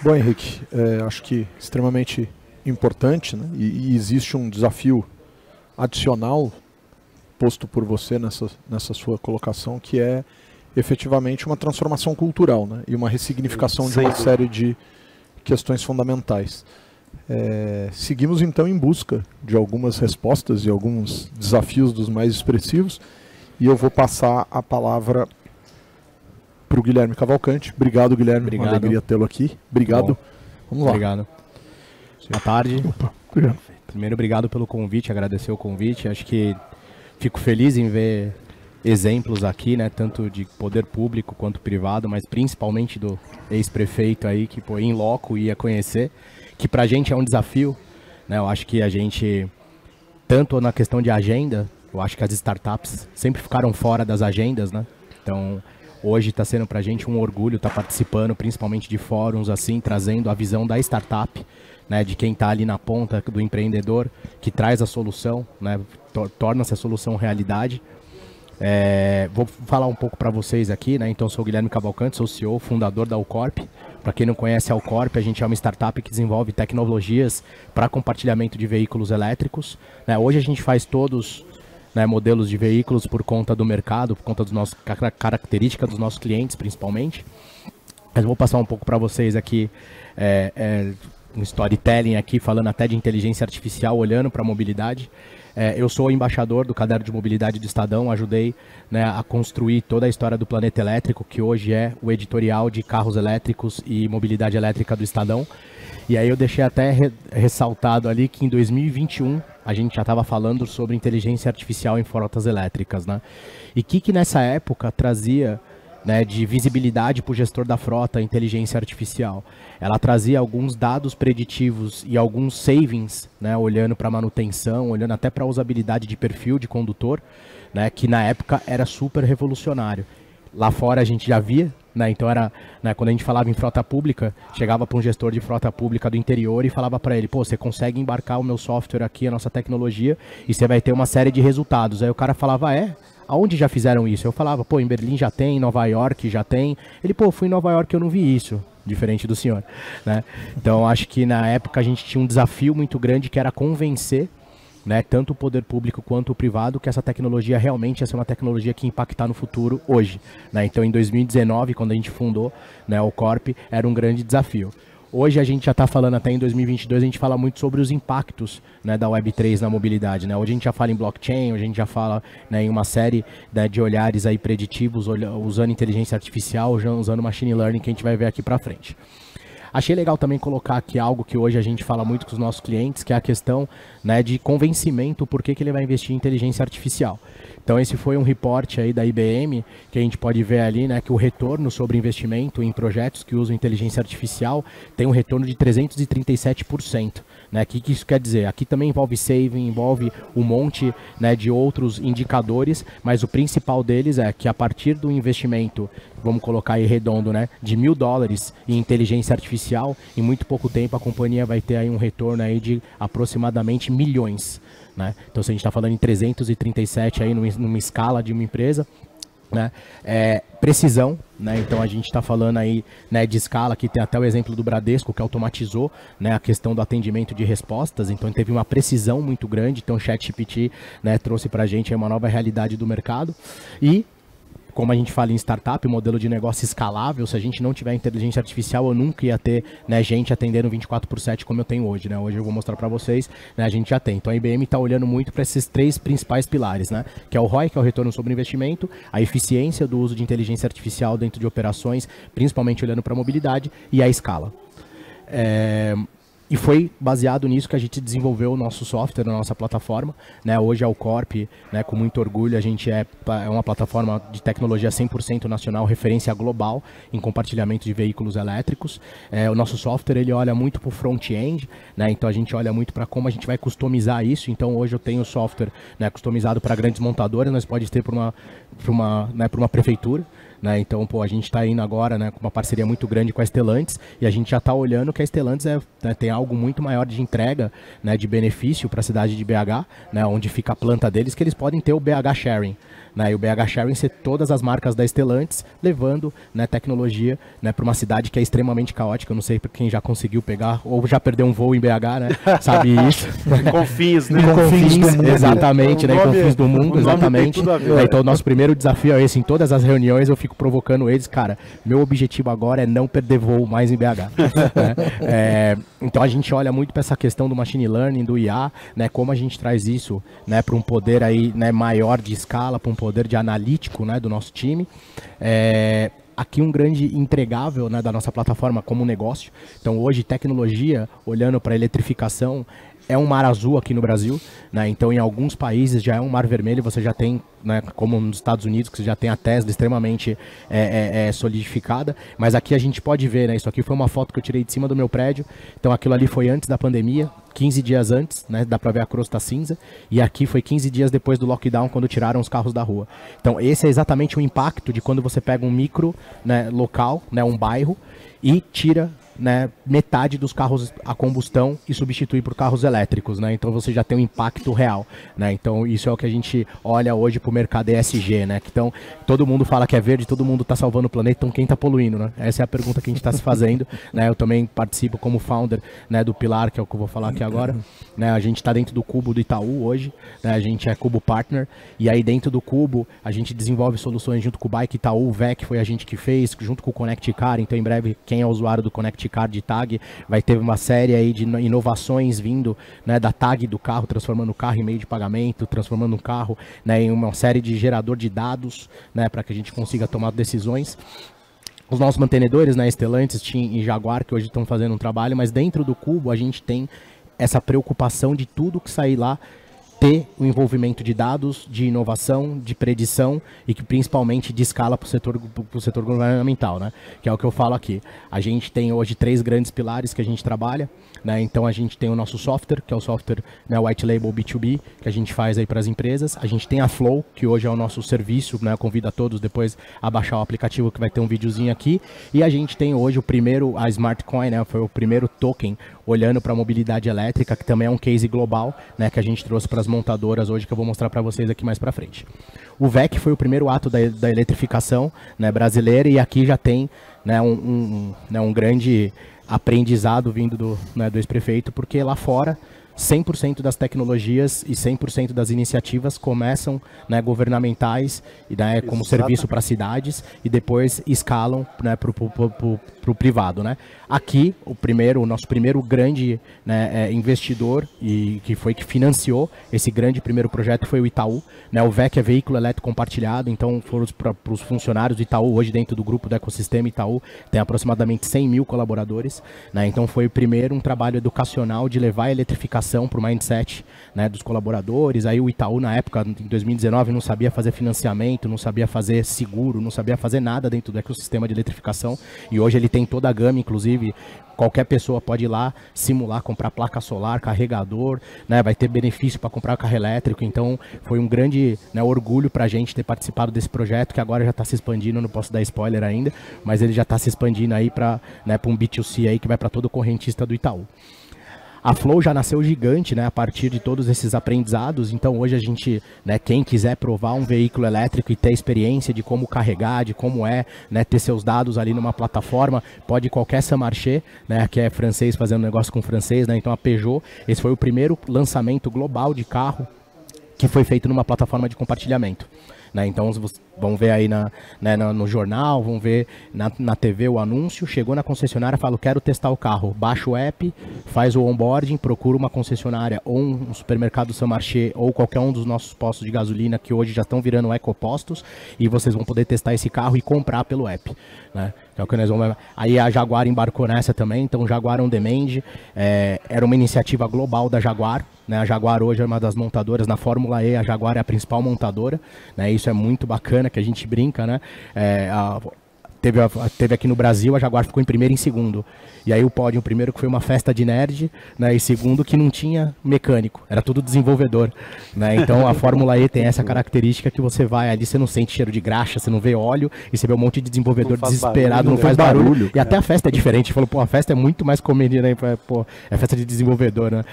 Bom, Henrique, acho que extremamente importante, né? E existe um desafio adicional posto por você nessa sua colocação, que é efetivamente uma transformação cultural, né? E uma ressignificação de uma série de questões fundamentais. Seguimos então em busca de algumas respostas e alguns desafios dos mais expressivos, e eu vou passar a palavra para o Guilherme Cavalcante. Obrigado, Guilherme. Obrigado. Uma alegria tê-lo aqui. Obrigado. Vamos lá. Obrigado. Boa tarde. Opa, obrigado. Primeiro, obrigado pelo convite, agradecer o convite. Acho que fico feliz em ver exemplos aqui, né, tanto de poder público quanto privado, mas principalmente do ex-prefeito aí, que pô, em loco ia conhecer, que pra gente é um desafio, né? Eu acho que a gente, tanto na questão de agenda, eu acho que as startups sempre ficaram fora das agendas, né? Então, hoje está sendo pra gente um orgulho estar participando, principalmente de fóruns assim, trazendo a visão da startup, né, de quem está ali na ponta do empreendedor, que traz a solução, né, torna-se a solução realidade. Vou falar um pouco para vocês aqui, né? Então, eu sou o Guilherme Cavalcante, sou o CEO, fundador da Alcorp. Para quem não conhece a Alcorp, a gente é uma startup que desenvolve tecnologias para compartilhamento de veículos elétricos, né? Hoje a gente faz todos, né, modelos de veículos por conta do mercado, por conta das características dos nossos clientes, principalmente. Mas vou passar um pouco para vocês aqui, um storytelling aqui, falando até de inteligência artificial, olhando para a mobilidade. Eu sou o embaixador do Caderno de Mobilidade do Estadão, ajudei, né, a construir toda a história do Planeta Elétrico, que hoje é o editorial de carros elétricos e mobilidade elétrica do Estadão. E aí eu deixei até ressaltado ali que em 2021 a gente já estava falando sobre inteligência artificial em frotas elétricas, né? E que nessa época trazia, né, de visibilidade para o gestor da frota a inteligência artificial. Ela trazia alguns dados preditivos e alguns savings, né, olhando para manutenção, olhando até para a usabilidade de perfil de condutor, né, que na época era super revolucionário. Lá fora a gente já via, né, então era, né, quando a gente falava em frota pública, chegava para um gestor de frota pública do interior e falava para ele, pô, você consegue embarcar o meu software aqui, a nossa tecnologia, e você vai ter uma série de resultados. Aí o cara falava, aonde já fizeram isso? Eu falava, pô, em Berlim já tem, em Nova York já tem. Ele, pô, fui em Nova York e eu não vi isso, diferente do senhor, né? Então, acho que na época a gente tinha um desafio muito grande, que era convencer, né, tanto o poder público quanto o privado, que essa tecnologia realmente ia ser uma tecnologia que ia impactar no futuro hoje, né? Então, em 2019, quando a gente fundou, né, o Corp, era um grande desafio. hoje a gente já está falando, até em 2022, a gente fala muito sobre os impactos, né, da Web3 na mobilidade, né? Hoje a gente já fala em blockchain, hoje a gente já fala, né, em uma série, né, de olhares aí preditivos, usando inteligência artificial, usando machine learning, que a gente vai ver aqui para frente. Achei legal também colocar aqui algo que hoje a gente fala muito com os nossos clientes, que é a questão, né, de convencimento, por que ele vai investir em inteligência artificial. Então esse foi um report aí da IBM, que a gente pode ver ali, né, que o retorno sobre investimento em projetos que usam inteligência artificial tem um retorno de 337%. Né, que isso quer dizer? Aqui também envolve saving, envolve um monte, né, de outros indicadores, mas o principal deles é que a partir do investimento, vamos colocar aí redondo, né, de $1.000 em inteligência artificial, em muito pouco tempo a companhia vai ter aí um retorno aí de aproximadamente milhões. Né? Então se a gente está falando em 337 aí numa escala de uma empresa, né? Precisão, né? Então a gente está falando aí, né, de escala, que tem até o exemplo do Bradesco, que automatizou, né, a questão do atendimento de respostas, então teve uma precisão muito grande, então o ChatGPT, né, trouxe para a gente aí uma nova realidade do mercado. E como a gente fala em startup, modelo de negócio escalável, se a gente não tiver inteligência artificial, eu nunca ia ter, né, gente atendendo 24/7 como eu tenho hoje, né? Hoje eu vou mostrar para vocês, né, a gente já tem. Então a IBM está olhando muito para esses 3 principais pilares, né? Que é o ROI, que é o retorno sobre investimento, a eficiência do uso de inteligência artificial dentro de operações, principalmente olhando para a mobilidade, e a escala. E foi baseado nisso que a gente desenvolveu o nosso software, a nossa plataforma, né? Hoje a Alcorp, né, com muito orgulho, a gente é uma plataforma de tecnologia 100% nacional, referência global em compartilhamento de veículos elétricos. O nosso software, ele olha muito para o front-end, né? Então a gente olha muito para como a gente vai customizar isso. Então hoje eu tenho software, né, customizado para grandes montadoras, mas pode ter para uma prefeitura. Né? Então, pô, a gente está indo agora, né, com uma parceria muito grande com a Stellantis, e a gente já está olhando que a Stellantis né, tem algo muito maior de entrega, né, de benefício para a cidade de BH, né, onde fica a planta deles, que eles podem ter o BH Sharing. Né, e o BH Sharing ser todas as marcas da Stellantis levando, né, tecnologia, né, para uma cidade que é extremamente caótica. Eu não sei quem já conseguiu pegar ou já perdeu um voo em BH, né? Sabe isso? Confins, né? Confins, exatamente, né? Confins do mundo, exatamente. Então o nosso primeiro desafio é esse. Em todas as reuniões eu fico provocando eles, cara, meu objetivo agora é não perder voo mais em BH. Né? Então a gente olha muito para essa questão do machine learning, do IA, né? Como a gente traz isso, né, para um poder aí, né, maior de escala, para um poder de analítico, né, do nosso time. Aqui um grande entregável, né, da nossa plataforma como negócio. Então hoje tecnologia, olhando para a eletrificação, é um mar azul aqui no Brasil, né? Então em alguns países já é um mar vermelho, você já tem, né, como nos Estados Unidos, que você já tem a Tesla extremamente solidificada, mas aqui a gente pode ver, né, isso aqui foi uma foto que eu tirei de cima do meu prédio, então aquilo ali foi antes da pandemia, 15 dias antes, né, dá pra ver a crosta cinza, e aqui foi 15 dias depois do lockdown, quando tiraram os carros da rua. Então esse é exatamente o impacto de quando você pega um micro, né, local, né, um bairro, e tira, né, metade dos carros a combustão e substitui por carros elétricos, né? Então você já tem um impacto real, né? Então isso é o que a gente olha hoje para o mercado ESG, né? Então todo mundo fala que é verde, todo mundo está salvando o planeta, então quem está poluindo, né? Essa é a pergunta que a gente está se fazendo, né? Eu também participo como founder, né, do Pilar, que é o que eu vou falar aqui agora, né? A gente está dentro do Cubo do Itaú hoje, né? A gente é Cubo Partner, e aí dentro do Cubo a gente desenvolve soluções junto com o Bike Itaú, o VEC foi a gente que fez, junto com o Connect Car. Então em breve quem é usuário do Connect Car de tag vai ter uma série aí de inovações vindo, né, da tag do carro, transformando o carro em meio de pagamento, transformando o carro, né, em uma série de gerador de dados, né, para que a gente consiga tomar decisões. Os nossos mantenedores, né, Stellantis, TIM e Jaguar, que hoje estão fazendo um trabalho, mas dentro do Cubo a gente tem essa preocupação de tudo que sair lá ter o envolvimento de dados, de inovação, de predição e que principalmente de escala para o setor governamental, né? Que é o que eu falo aqui. A gente tem hoje 3 grandes pilares que a gente trabalha, né? Então a gente tem o nosso software, que é o software, né, White Label B2B, que a gente faz aí para as empresas. A gente tem a Flow, que hoje é o nosso serviço, né? Eu convido a todos depois a baixar o aplicativo, que vai ter um videozinho aqui. E a gente tem hoje o primeiro, a Smart Coin, né? Foi o primeiro token olhando para a mobilidade elétrica, que também é um case global, né, que a gente trouxe para as montadoras hoje, que eu vou mostrar para vocês aqui mais para frente. O VEC foi o primeiro ato da eletrificação, né, brasileira, e aqui já tem, né, um grande aprendizado vindo do ex-prefeito, porque lá fora 100% das tecnologias e 100% das iniciativas começam, né, governamentais, e, né, como serviço para cidades, e depois escalam, né, para o privado, né? Aqui, o nosso primeiro grande, né, investidor, e que financiou esse grande primeiro projeto, foi o Itaú, né? O VEC é Veículo Elétrico Compartilhado, então foram para os funcionários do Itaú, hoje dentro do grupo do ecossistema Itaú, tem aproximadamente 100 mil colaboradores, né? Então foi o primeiro um trabalho educacional de levar a eletrificação para o mindset, né, dos colaboradores. Aí o Itaú, na época, em 2019, não sabia fazer financiamento, não sabia fazer seguro, não sabia fazer nada dentro do ecossistema de eletrificação, e hoje ele tem toda a gama, inclusive qualquer pessoa pode ir lá simular, comprar placa solar, carregador, né, vai ter benefício para comprar carro elétrico. Então foi um grande, né, orgulho para a gente ter participado desse projeto, que agora já está se expandindo, não posso dar spoiler ainda, mas ele já está se expandindo aí para, né, um B2C aí que vai para todo correntista do Itaú. A Flow já nasceu gigante, né, a partir de todos esses aprendizados. Então hoje a gente, né, quem quiser provar um veículo elétrico e ter experiência de como carregar, de como é, né, ter seus dados ali numa plataforma, pode ir qualquer Samarché, né, que é francês fazendo negócio com francês, né, então a Peugeot, esse foi o primeiro lançamento global de carro que foi feito numa plataforma de compartilhamento. Né, então vão ver aí no jornal, vão ver na TV o anúncio, chegou na concessionária, fala, quero testar o carro, baixa o app, faz o onboarding, procura uma concessionária ou um supermercado Samarché ou qualquer um dos nossos postos de gasolina que hoje já estão virando ecopostos, e vocês vão poder testar esse carro e comprar pelo app, né? Então, que nós vamos... Aí a Jaguar embarcou nessa também, então Jaguar On Demand era uma iniciativa global da Jaguar, né? A Jaguar hoje é uma das montadoras, na Fórmula E a Jaguar é a principal montadora, né? Isso é muito bacana, que a gente brinca, né? Teve aqui no Brasil, a Jaguar ficou em primeiro e em segundo. E aí o pódio, primeiro que foi uma festa de nerd, né, e segundo que não tinha mecânico, era tudo desenvolvedor, né? Então a Fórmula E tem essa característica que você vai ali, você não sente cheiro de graxa, você não vê óleo, e você vê um monte de desenvolvedor desesperado, barulho, não faz barulho. E até a festa é diferente, falou, pô, a festa é muito mais comedida, né? Pô, é festa de desenvolvedor, né?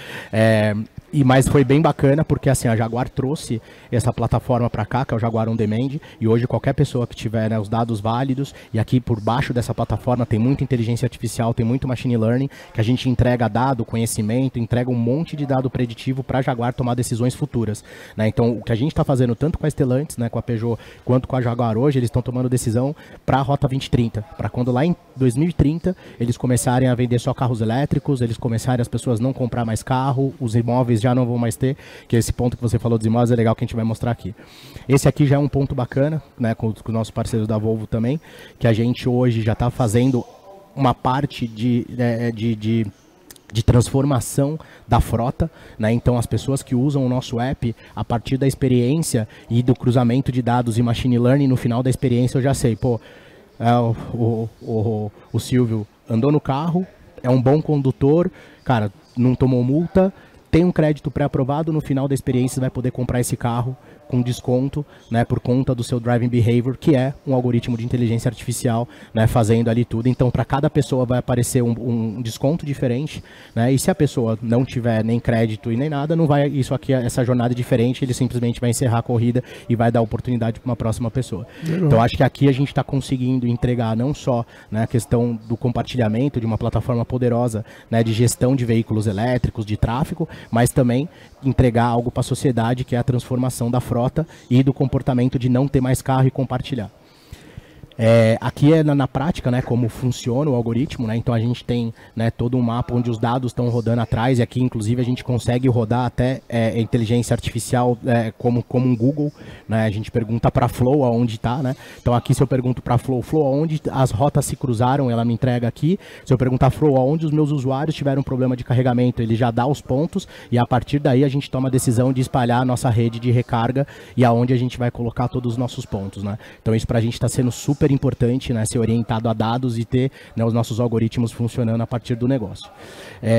Mas foi bem bacana, porque assim, a Jaguar trouxe essa plataforma para cá, que é o Jaguar On Demand, e hoje qualquer pessoa que tiver, né, os dados válidos, e aqui por baixo dessa plataforma tem muita inteligência artificial, tem muito machine learning, que a gente entrega dado, conhecimento, entrega um monte de dado preditivo para a Jaguar tomar decisões futuras, né? Então o que a gente está fazendo tanto com a Stellantis, né, com a Peugeot, quanto com a Jaguar hoje, eles estão tomando decisão para a Rota 2030, para quando lá em 2030 eles começarem a vender só carros elétricos, eles começarem as pessoas não comprar mais carro, os imóveis já não vão mais ter, que esse ponto que você falou dos imóveis é legal, que a gente vai mostrar aqui. Esse aqui já é um ponto bacana, né, com os nossos parceiros da Volvo também, que a gente hoje já está fazendo uma parte de transformação da frota, né? Então as pessoas que usam o nosso app, a partir da experiência e do cruzamento de dados e machine learning, no final da experiência eu já sei, pô, o Silvio andou no carro, é um bom condutor, cara, não tomou multa, tem um crédito pré-aprovado, no final da experiência você vai poder comprar esse carro com desconto, né, por conta do seu driving behavior, que é um algoritmo de inteligência artificial, né, fazendo ali tudo. Então, para cada pessoa vai aparecer um desconto diferente, né, e se a pessoa não tiver nem crédito e nem nada, não vai, isso aqui, essa jornada é diferente, ele simplesmente vai encerrar a corrida e vai dar oportunidade para uma próxima pessoa. Legal. Então, acho que aqui a gente está conseguindo entregar não só, né, a questão do compartilhamento de uma plataforma poderosa, né, de gestão de veículos elétricos, de tráfego, mas também entregar algo para a sociedade, que é a transformação da frota e do comportamento de não ter mais carro e compartilhar. Aqui é na prática, né, como funciona o algoritmo, né? Então a gente tem, né, todo um mapa onde os dados estão rodando atrás, e aqui inclusive a gente consegue rodar até inteligência artificial como um Google, né? A gente pergunta para a Flow aonde está, né? Então aqui se eu pergunto para a Flow, aonde as rotas se cruzaram, ela me entrega aqui. Se eu perguntar a Flow aonde os meus usuários tiveram problema de carregamento, ele já dá os pontos, e a partir daí a gente toma a decisão de espalhar a nossa rede de recarga e aonde a gente vai colocar todos os nossos pontos, né? Então isso para a gente está sendo super importante, né, ser orientado a dados e ter, né, os nossos algoritmos funcionando a partir do negócio.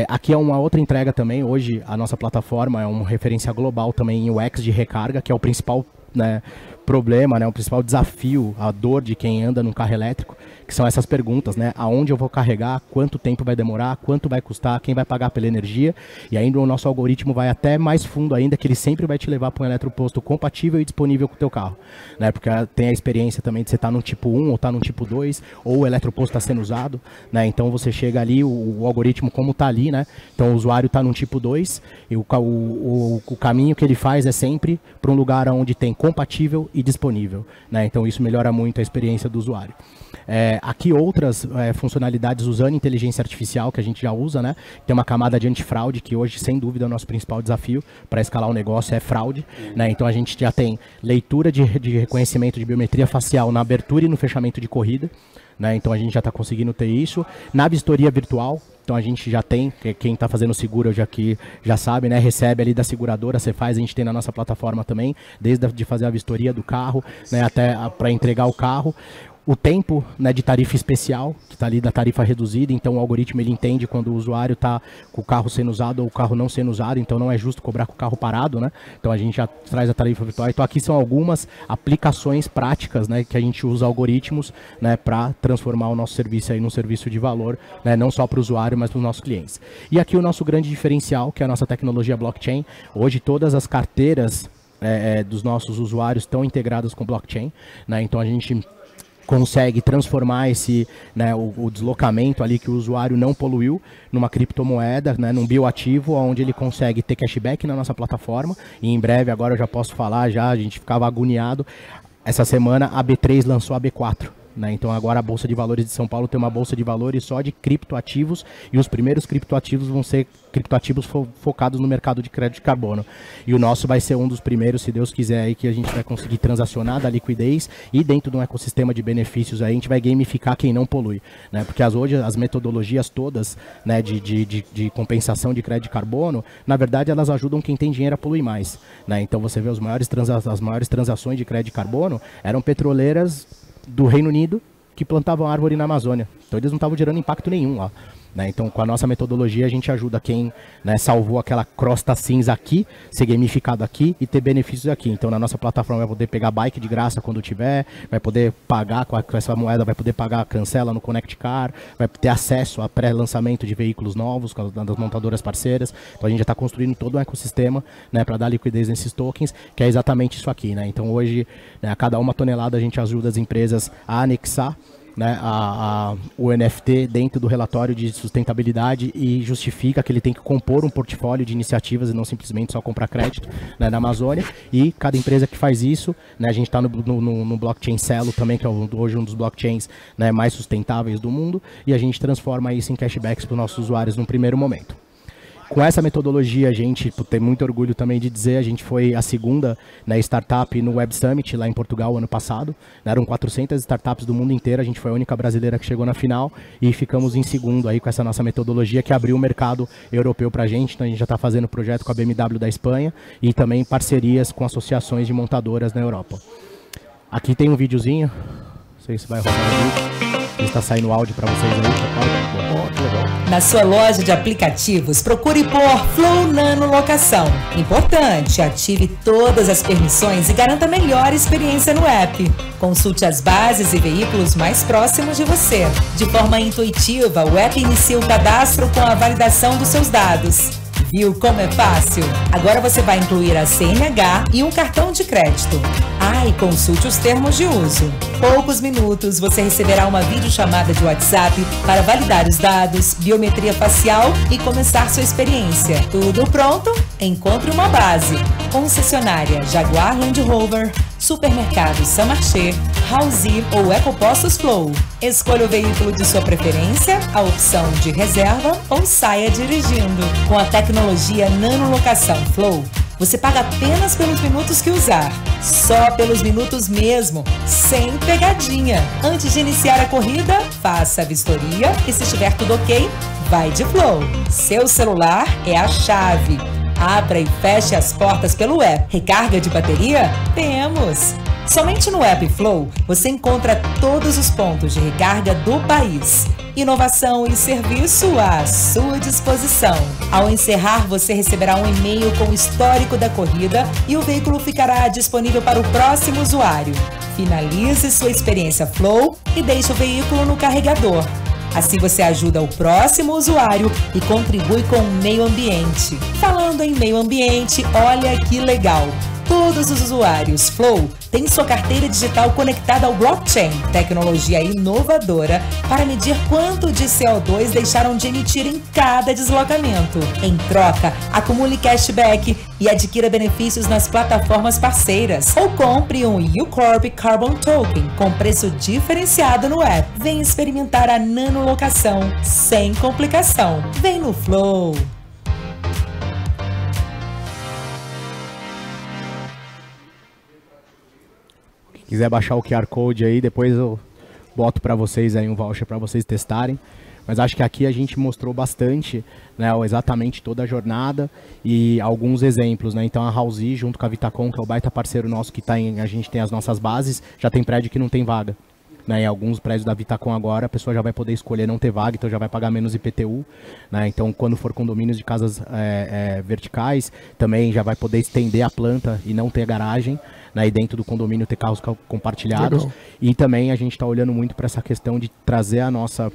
Aqui é uma outra entrega também. Hoje a nossa plataforma é uma referência global também em UX de recarga, que é o principal né, problema, né, o principal desafio, a dor de quem anda num carro elétrico, que são essas perguntas, né? Aonde eu vou carregar, quanto tempo vai demorar, quanto vai custar, quem vai pagar pela energia, e ainda o nosso algoritmo vai até mais fundo ainda, que ele sempre vai te levar para um eletroposto compatível e disponível com o teu carro, né? Porque tem a experiência também de você estar num tipo 1 ou estar num tipo 2, ou o eletroposto está sendo usado, né? Então você chega ali, o algoritmo como está ali, né? Então o usuário está num tipo 2, e o caminho que ele faz é sempre para um lugar onde tem compatível e disponível, né? Então isso melhora muito a experiência do usuário. Aqui outras funcionalidades usando inteligência artificial que a gente já usa, né? Tem uma camada de antifraude que hoje, sem dúvida, é o nosso principal desafio para escalar o negócio é fraude, né? Então a gente já tem leitura de reconhecimento de biometria facial na abertura e no fechamento de corrida, né? Então a gente já está conseguindo ter isso. Na vistoria virtual, então a gente já tem, quem está fazendo seguro já sabe, né? Recebe ali da seguradora, você faz, a gente tem na nossa plataforma também, desde de fazer a vistoria do carro, né? Até para entregar o carro. O tempo, né, de tarifa especial, que está ali da tarifa reduzida, então o algoritmo ele entende quando o usuário está com o carro sendo usado ou o carro não sendo usado, então não é justo cobrar com o carro parado, né? Então a gente já traz a tarifa virtual. Então aqui são algumas aplicações práticas, né, que a gente usa algoritmos, né, para transformar o nosso serviço aí num serviço de valor, né, não só para o usuário, mas para os nossos clientes. E aqui o nosso grande diferencial, que é a nossa tecnologia blockchain. Hoje todas as carteiras dos nossos usuários estão integradas com blockchain, né? Então a gente consegue transformar esse, né, o deslocamento ali que o usuário não poluiu numa criptomoeda, né, num bioativo, onde ele consegue ter cashback na nossa plataforma. E em breve, agora eu já posso falar, a gente ficava agoniado. Essa semana a B3 lançou a B4. Né? Então agora a Bolsa de Valores de São Paulo tem uma Bolsa de Valores só de criptoativos, e os primeiros criptoativos vão ser criptoativos focados no mercado de crédito de carbono. E o nosso vai ser um dos primeiros, se Deus quiser, aí, que a gente vai conseguir transacionar da liquidez, e dentro de um ecossistema de benefícios aí, a gente vai gamificar quem não polui. Né? Porque hoje as metodologias todas, né, de compensação de crédito de carbono, na verdade elas ajudam quem tem dinheiro a poluir mais. Né? Então você vê as maiores transações de crédito de carbono eram petroleiras do Reino Unido que plantavam árvore na Amazônia. Então eles não estavam gerando impacto nenhum lá. Né? Então com a nossa metodologia a gente ajuda quem, né, salvou aquela crosta cinza aqui, ser gamificado aqui e ter benefícios aqui. Então na nossa plataforma vai poder pegar bike de graça quando tiver, vai poder pagar com essa moeda, vai poder pagar a cancela no Connect Car, vai ter acesso a pré-lançamento de veículos novos das montadoras parceiras. Então a gente já está construindo todo um ecossistema, né, para dar liquidez nesses tokens, que é exatamente isso aqui. Né? Então hoje, né, a cada uma tonelada a gente ajuda as empresas a anexar, né, o NFT dentro do relatório de sustentabilidade e justifica que ele tem que compor um portfólio de iniciativas e não simplesmente só comprar crédito, né, na Amazônia. E cada empresa que faz isso, né, a gente está no blockchain Celo também, que é hoje um dos blockchains, né, mais sustentáveis do mundo, e a gente transforma isso em cashbacks para os nossos usuários num primeiro momento. Com essa metodologia, a gente tem muito orgulho também de dizer, a gente foi a segunda, né, startup no Web Summit lá em Portugal ano passado. Eram 400 startups do mundo inteiro, a gente foi a única brasileira que chegou na final e ficamos em segundo aí com essa nossa metodologia que abriu o mercado europeu para a gente. Então a gente já está fazendo projeto com a BMW da Espanha e também parcerias com associações de montadoras na Europa. Aqui tem um videozinho, não sei se vai rodar o vídeo. Está saindo áudio para vocês aí. Que legal. Na sua loja de aplicativos, procure por Flow Nano Locação. Importante, ative todas as permissões e garanta a melhor experiência no app. Consulte as bases e veículos mais próximos de você. De forma intuitiva, o app inicia o cadastro com a validação dos seus dados. Viu como é fácil? Agora você vai incluir a CNH e um cartão de crédito. E consulte os termos de uso. Poucos minutos você receberá uma videochamada de WhatsApp para validar os dados, biometria facial e começar sua experiência. Tudo pronto? Encontre uma base. Concessionária Jaguar Land Rover, Supermercado Saint Marché, Housey ou Ecopostos Flow. Escolha o veículo de sua preferência, a opção de reserva ou saia dirigindo. Com a tecnologia Nano Locação Flow, você paga apenas pelos minutos que usar. Só pelos minutos mesmo, sem pegadinha. Antes de iniciar a corrida, faça a vistoria e se estiver tudo ok, vai de Flow. Seu celular é a chave. Abra e feche as portas pelo app. Recarga de bateria? Temos! Somente no app Flow você encontra todos os pontos de recarga do país. Inovação e serviço à sua disposição. Ao encerrar, você receberá um e-mail com o histórico da corrida e o veículo ficará disponível para o próximo usuário. Finalize sua experiência Flow e deixe o veículo no carregador. Assim você ajuda o próximo usuário e contribui com o meio ambiente. Falando em meio ambiente, olha que legal! Todos os usuários Flow têm sua carteira digital conectada ao blockchain, tecnologia inovadora para medir quanto de CO2 deixaram de emitir em cada deslocamento. Em troca, acumule cashback e adquira benefícios nas plataformas parceiras. Ou compre um UCorp Carbon Token com preço diferenciado no app. Vem experimentar a nanolocação sem complicação. Vem no Flow! Quiser baixar o QR Code aí, depois eu boto para vocês aí um voucher para vocês testarem. Mas acho que aqui a gente mostrou bastante, né, exatamente toda a jornada e alguns exemplos, né? Então a Halsey, junto com a Vitacom, que é o baita parceiro nosso que a gente tem as nossas bases, já tem prédio que não tem vaga. Né, em alguns prédios da Vitacom agora, a pessoa já vai poder escolher não ter vaga, então já vai pagar menos IPTU. Né, então, quando for condomínios de casas verticais, também já vai poder estender a planta e não ter garagem. Né, e dentro do condomínio ter carros compartilhados. Legal. E também a gente está olhando muito para essa questão de trazer a nossa,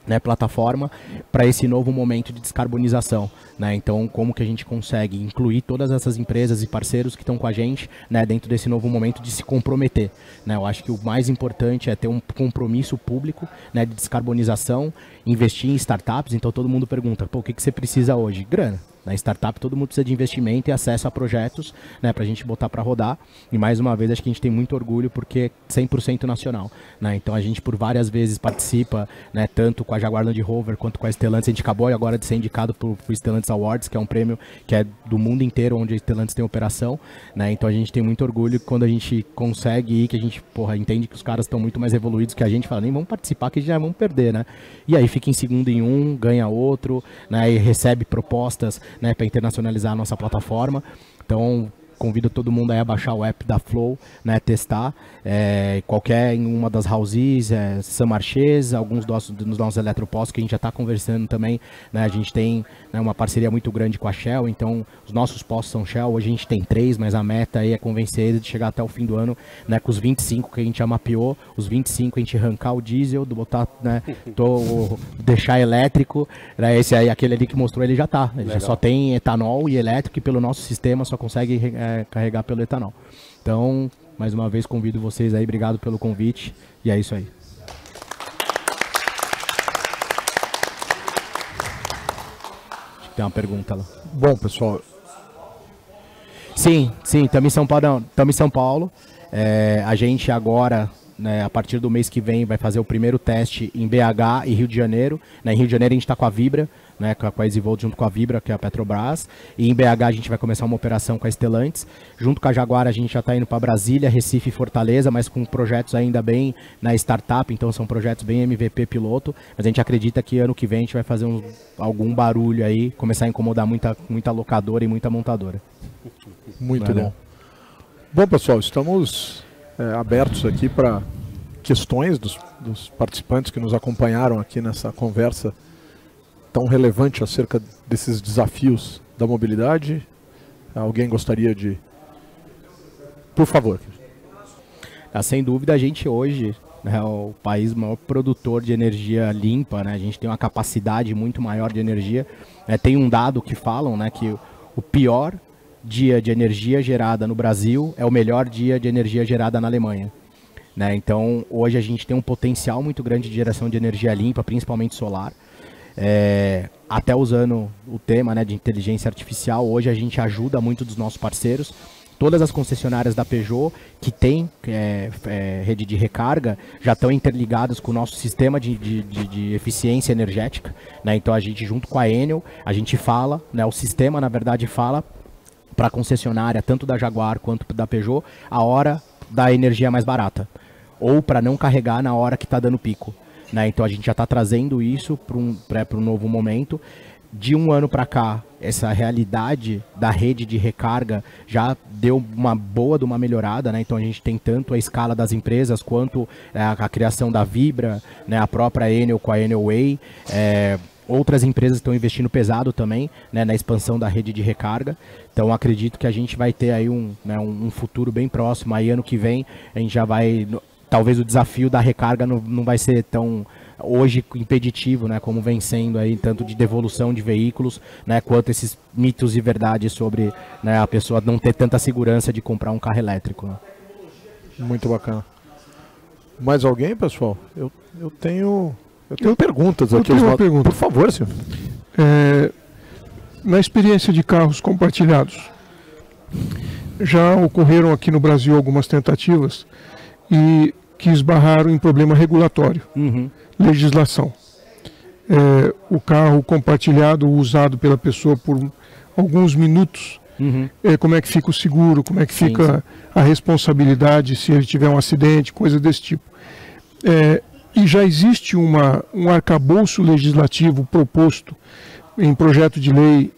né, plataforma para esse novo momento de descarbonização. Né? Então, como que a gente consegue incluir todas essas empresas e parceiros que estão com a gente, né, dentro desse novo momento de se comprometer. Né? Eu acho que o mais importante é ter um compromisso público, né, de descarbonização, investir em startups. Então, todo mundo pergunta, pô, o que você precisa hoje? Grana. Na startup, todo mundo precisa de investimento e acesso a projetos, né, para a gente botar para rodar. E mais uma vez, acho que a gente tem muito orgulho porque é 100% nacional. Né? Então, a gente por várias vezes participa, né, tanto com a Jaguar Land Rover quanto com a Stellantis. A gente acabou agora de ser indicado para o Stellantis Awards, que é um prêmio que é do mundo inteiro, onde a Stellantis tem operação. Né? Então, a gente tem muito orgulho quando a gente consegue ir, que a gente entende que os caras estão muito mais evoluídos que a gente, fala, nem vamos participar que já vamos perder. Né? E aí fica em segundo em um, ganha outro, né, e recebe propostas, né, para internacionalizar a nossa plataforma. Então, convido todo mundo aí a baixar o app da Flow, né, testar qualquer em uma das houses, Saint-Marchés, alguns dos nossos eletropostos que a gente já está conversando também. Né, a gente tem, né, uma parceria muito grande com a Shell, então os nossos postos são Shell. Hoje a gente tem 3, mas a meta aí é convencer eles de chegar até o fim do ano, né, com os 25 que a gente já mapeou, os 25 a gente arrancar o diesel, botar, né, deixar elétrico, né, esse aí, aquele ali que mostrou, ele já está. Ele já só tem etanol e elétrico e pelo nosso sistema só consegue carregar pelo etanol. Então, mais uma vez convido vocês aí, obrigado pelo convite e é isso aí. Acho que tem uma pergunta lá. Bom, pessoal. Sim, estamos em São Paulo. A gente agora, né, a partir do mês que vem, vai fazer o primeiro teste em BH e Rio de Janeiro. Né, em Rio de Janeiro a gente está com a Vibra, né, com a EasyVolt junto com a Vibra, que é a Petrobras. E em BH a gente vai começar uma operação com a Stellantis. Junto com a Jaguar a gente já está indo para Brasília, Recife e Fortaleza, mas com projetos ainda bem na startup, então são projetos bem MVP piloto. Mas a gente acredita que ano que vem a gente vai fazer algum barulho aí, começar a incomodar muita locadora e muita montadora. Muito bom. Bom, pessoal, estamos abertos aqui para questões dos participantes que nos acompanharam aqui nessa conversa tão relevante acerca desses desafios da mobilidade. Alguém gostaria de... Por favor. Sem dúvida, a gente hoje é o país maior produtor de energia limpa, né? A gente tem uma capacidade muito maior de energia. Tem um dado que falam, né, que o pior dia de energia gerada no Brasil é o melhor dia de energia gerada na Alemanha. Né? Então, hoje a gente tem um potencial muito grande de geração de energia limpa, principalmente solar. Até usando o tema, né, de inteligência artificial, hoje a gente ajuda muito dos nossos parceiros. Todas as concessionárias da Peugeot que tem rede de recarga já estão interligadas com o nosso sistema de eficiência energética. Né? Então a gente, junto com a Enel, a gente fala, né, o sistema na verdade fala para a concessionária, tanto da Jaguar quanto da Peugeot, a hora da energia mais barata. Ou para não carregar na hora que está dando pico. Né? Então a gente já está trazendo isso para um novo momento. de um ano para cá, essa realidade da rede de recarga já deu uma boa de uma melhorada, né? Então a gente tem tanto a escala das empresas quanto a criação da Vibra, né? A própria Enel com a Enel Way, outras empresas estão investindo pesado também, né, na expansão da rede de recarga. Então acredito que a gente vai ter aí um futuro bem próximo. Aí ano que vem a gente já vai, talvez o desafio da recarga não vai ser tão hoje impeditivo, né, como vem sendo aí, tanto de devolução de veículos, né, quanto esses mitos e verdades sobre, né, a pessoa não ter tanta segurança de comprar um carro elétrico, né. Muito bacana. Mais alguém, pessoal? Eu tenho perguntas aqui. Tenho uma pergunta. Por favor, senhor. Na experiência de carros compartilhados, já ocorreram aqui no Brasil algumas tentativas e que esbarraram em problema regulatório, legislação. O carro compartilhado, usado pela pessoa por alguns minutos, como é que fica o seguro, como é que fica a responsabilidade se ele tiver um acidente, coisa desse tipo. E já existe um arcabouço legislativo proposto em projeto de lei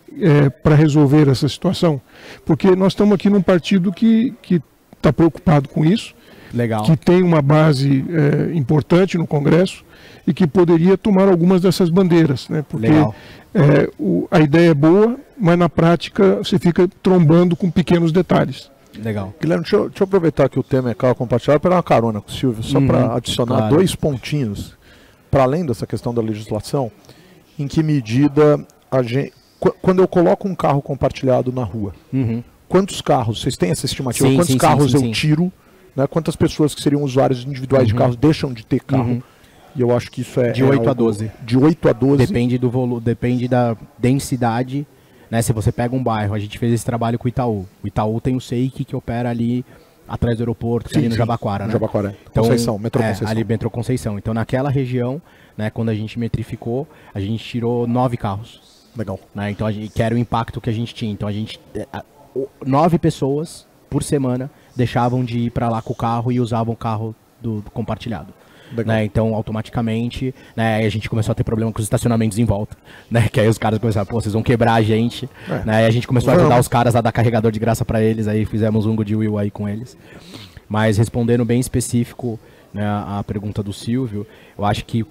para resolver essa situação? Porque nós estamos aqui num partido que está preocupado com isso, Legal. que tem uma base importante no Congresso e que poderia tomar algumas dessas bandeiras, né? Porque a ideia é boa, mas na prática você fica trombando com pequenos detalhes. Legal. Guilherme, deixa eu aproveitar que o tema é carro compartilhado para dar uma carona com o Silvio, só para adicionar dois pontinhos, para além dessa questão da legislação, em que medida a gente, quando eu coloco um carro compartilhado na rua, quantos carros, vocês têm essa estimativa, quantos carros eu tiro, né, quantas pessoas que seriam usuários individuais de carros deixam de ter carro? E eu acho que isso é... De 8 a 12. De 8 a 12. Depende do volume, depende da densidade, né? Se você pega um bairro, a gente fez esse trabalho com o Itaú. O Itaú tem o SEIC que opera ali atrás do aeroporto, ali no Jabaquara, né? Jabaquara. Então, Conceição, Metrô Conceição. Ali Metrô Conceição. Então naquela região, né, quando a gente metrificou, a gente tirou 9 carros. Legal. Né? Então que era o impacto que a gente tinha. Então a gente 9 pessoas por semana deixavam de ir para lá com o carro e usavam o carro do compartilhado. Né? Então, automaticamente, né, a gente começou a ter problema com os estacionamentos em volta, né? Que aí os caras começaram, pô, vocês vão quebrar a gente, né? E a gente começou a ajudar os caras a dar carregador de graça para eles, aí fizemos um goodwill aí com eles. Mas respondendo bem específico, né, a pergunta do Silvio, eu acho que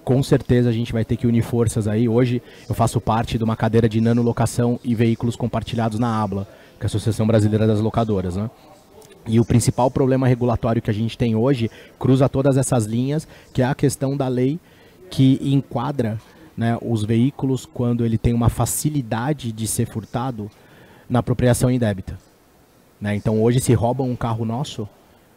com certeza a gente vai ter que unir forças aí. Hoje eu faço parte de uma cadeira de nanolocação e veículos compartilhados na ABLA, que é a Associação Brasileira das Locadoras, né? E o principal problema regulatório que a gente tem hoje cruza todas essas linhas, que é a questão da lei que enquadra, né, os veículos quando ele tem uma facilidade de ser furtado na apropriação indébita. Né? Então hoje se roubam um carro nosso,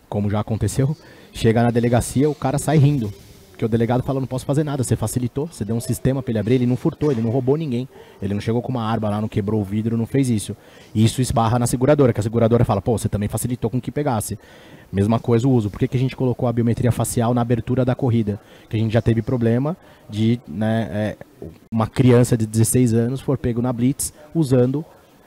como já aconteceu, chega na delegacia, o cara sai rindo. Porque o delegado fala, não posso fazer nada, você facilitou, você deu um sistema para ele abrir, ele não furtou, ele não roubou ninguém. Ele não chegou com uma arma lá, não quebrou o vidro, não fez isso. E isso esbarra na seguradora, que a seguradora fala, pô, você também facilitou com que pegasse. Mesma coisa o uso. Por que a gente colocou a biometria facial na abertura da corrida? Que a gente já teve problema de, né, uma criança de 16 anos for pego na Blitz usando,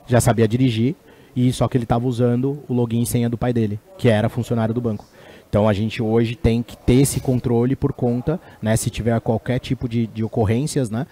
já sabia dirigir, e só que ele estava usando o login e senha do pai dele, que era funcionário do banco. Então a gente hoje tem que ter esse controle por conta, né, se tiver qualquer tipo de ocorrências, né,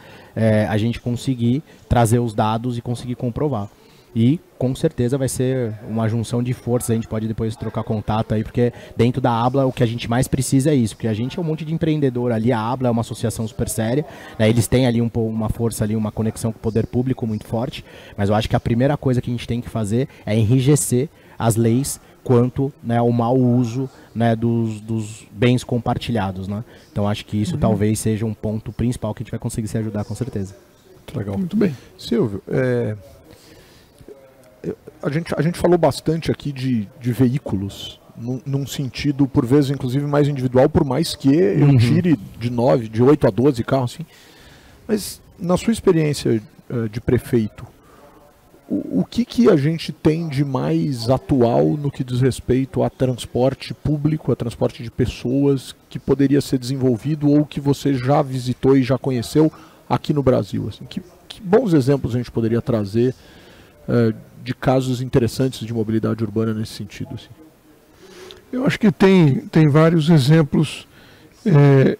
a gente conseguir trazer os dados e conseguir comprovar. E com certeza vai ser uma junção de forças, a gente pode depois trocar contato aí, porque dentro da ABLA o que a gente mais precisa é isso, porque a gente é um monte de empreendedor ali, a ABLA é uma associação super séria, né, eles têm ali uma força ali, uma conexão com o poder público muito forte, mas eu acho que a primeira coisa que a gente tem que fazer é enrijecer as leis quanto, né, ao mau uso, né, dos bens compartilhados, né? Então acho que isso talvez seja um ponto principal que a gente vai conseguir se ajudar com certeza. Muito legal. Muito bem. Silvio, a gente falou bastante aqui de veículos, num sentido, por vezes, inclusive, mais individual, por mais que eu tire de 8 a 12 carros, assim. Mas, na sua experiência de prefeito, o que a gente tem de mais atual no que diz respeito a transporte público, a transporte de pessoas, que poderia ser desenvolvido ou que você já visitou e já conheceu aqui no Brasil? Assim, que bons exemplos a gente poderia trazer de casos interessantes de mobilidade urbana nesse sentido? Assim? Eu acho que tem vários exemplos,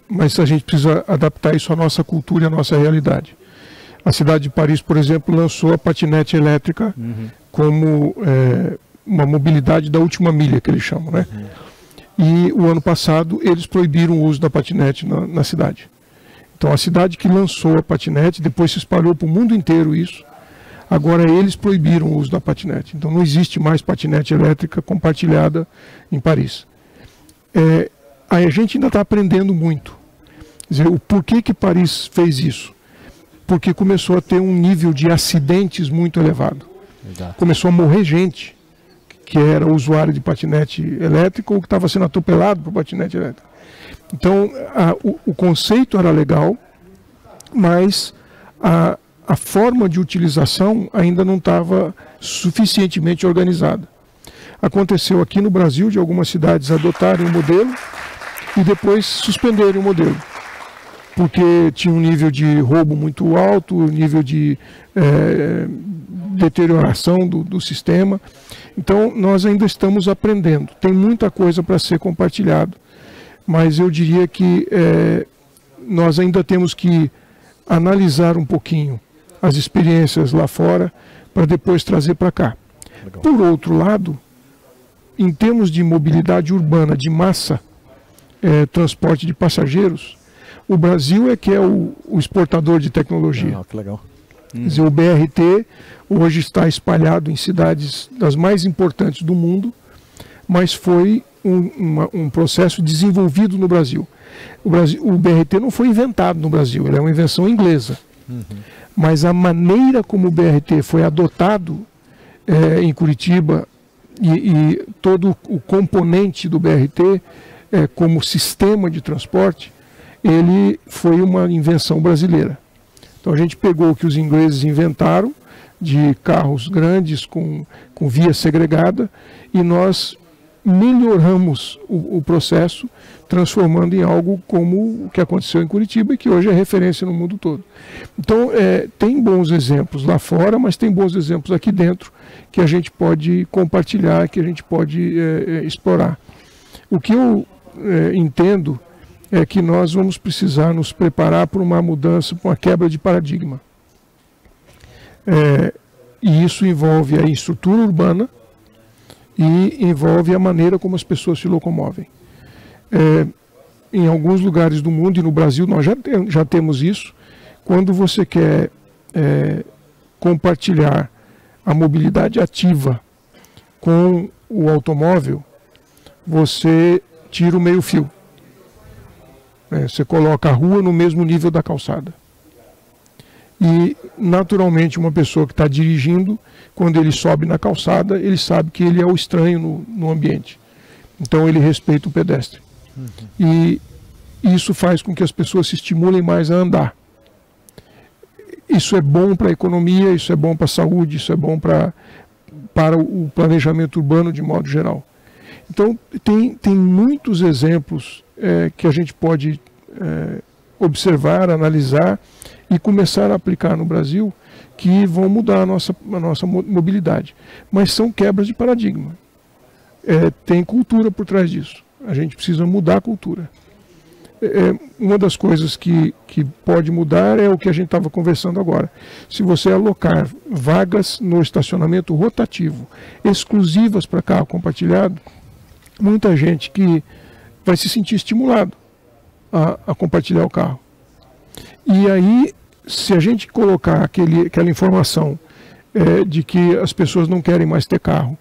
mas a gente precisa adaptar isso à nossa cultura e à nossa realidade. A cidade de Paris, por exemplo, lançou a patinete elétrica como uma mobilidade da última milha, que eles chamam, né? E o ano passado eles proibiram o uso da patinete na cidade. Então a cidade que lançou a patinete, depois se espalhou para o mundo inteiro isso, agora eles proibiram o uso da patinete. Então não existe mais patinete elétrica compartilhada em Paris. Aí a gente ainda está aprendendo muito. Quer dizer, o porquê que Paris fez isso? Porque começou a ter um nível de acidentes muito elevado. Exato. Começou a morrer gente que era usuário de patinete elétrico ou que estava sendo atropelado por patinete elétrico. Então, o conceito era legal, mas a forma de utilização ainda não estava suficientemente organizada. Aconteceu aqui no Brasil de algumas cidades adotarem o modelo e depois suspenderem o modelo, porque tinha um nível de roubo muito alto, nível de deterioração do sistema. Então, nós ainda estamos aprendendo. Tem muita coisa para ser compartilhado, mas eu diria que nós ainda temos que analisar um pouquinho as experiências lá fora para depois trazer para cá. Legal. Por outro lado, em termos de mobilidade urbana de massa, transporte de passageiros, o Brasil é que é o exportador de tecnologia. Que legal. Quer dizer, o BRT hoje está espalhado em cidades das mais importantes do mundo, mas foi um processo desenvolvido no Brasil. O BRT não foi inventado no Brasil, ele é uma invenção inglesa. Mas a maneira como o BRT foi adotado em Curitiba e todo o componente do BRT como sistema de transporte, ele foi uma invenção brasileira. Então a gente pegou o que os ingleses inventaram, de carros grandes com via segregada, e nós melhoramos o processo, transformando em algo como o que aconteceu em Curitiba e que hoje é referência no mundo todo. Então tem bons exemplos lá fora, mas tem bons exemplos aqui dentro que a gente pode compartilhar, que a gente pode explorar. O que eu entendo é que nós vamos precisar nos preparar para uma mudança, para uma quebra de paradigma. E isso envolve a estrutura urbana e envolve a maneira como as pessoas se locomovem. Em alguns lugares do mundo, e no Brasil nós já temos isso, quando você quer compartilhar a mobilidade ativa com o automóvel, você tira o meio-fio. Você coloca a rua no mesmo nível da calçada. E, naturalmente, uma pessoa que está dirigindo, quando ele sobe na calçada, ele sabe que ele é o estranho no ambiente. Então, ele respeita o pedestre. E isso faz com que as pessoas se estimulem mais a andar. Isso é bom para a economia, isso é bom para a saúde, isso é bom para o planejamento urbano de modo geral. Então, tem muitos exemplos que a gente pode observar, analisar e começar a aplicar no Brasil, que vão mudar a nossa mobilidade. Mas são quebras de paradigma. Tem cultura por trás disso. A gente precisa mudar a cultura. Uma das coisas que pode mudar é o que a gente estava conversando agora. Se você alocar vagas no estacionamento rotativo, exclusivas para carro compartilhado, muita gente que vai se sentir estimulado a compartilhar o carro. E aí, se a gente colocar aquela informação de que as pessoas não querem mais ter carro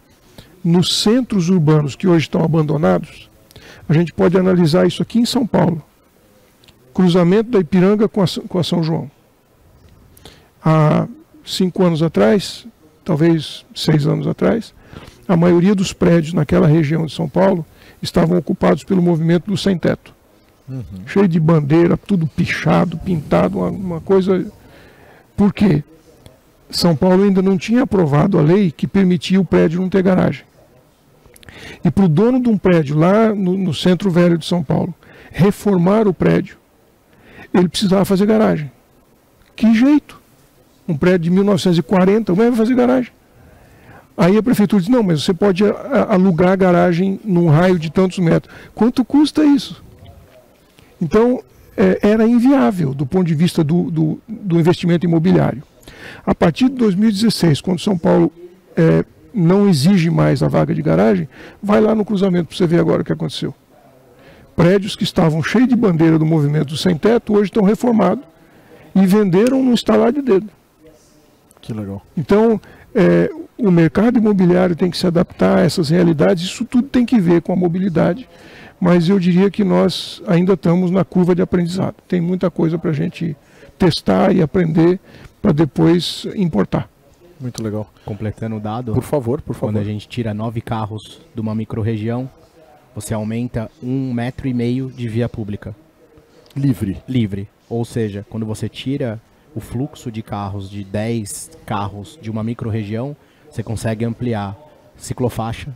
nos centros urbanos que hoje estão abandonados, a gente pode analisar isso aqui em São Paulo. Cruzamento da Ipiranga com a São João. Há 5 anos atrás, talvez 6 anos atrás, a maioria dos prédios naquela região de São Paulo estavam ocupados pelo movimento do sem-teto. Cheio de bandeira, tudo pichado, pintado, uma coisa... Por quê? São Paulo ainda não tinha aprovado a lei que permitia o prédio não ter garagem. E para o dono de um prédio lá no Centro Velho de São Paulo reformar o prédio, ele precisava fazer garagem. Que jeito? Um prédio de 1940, como é que vai fazer garagem? Aí a prefeitura diz, não, mas você pode alugar a garagem num raio de tantos metros. Quanto custa isso? Então, era inviável do ponto de vista do investimento imobiliário. A partir de 2016, quando São Paulo não exige mais a vaga de garagem, vai lá no cruzamento para você ver agora o que aconteceu. Prédios que estavam cheios de bandeira do movimento sem teto, hoje estão reformados e venderam no estalar de dedo. Que legal. Então, o mercado imobiliário tem que se adaptar a essas realidades, isso tudo tem que ver com a mobilidade, mas eu diria que nós ainda estamos na curva de aprendizado. Tem muita coisa para a gente testar e aprender para depois importar. Muito legal. Completando o dado, Por favor. quando a gente tira 9 carros de uma microrregião, você aumenta 1,5 metro de via pública. Livre. Ou seja, quando você tira o fluxo de carros de 10 carros de uma microrregião, você consegue ampliar ciclofaixa,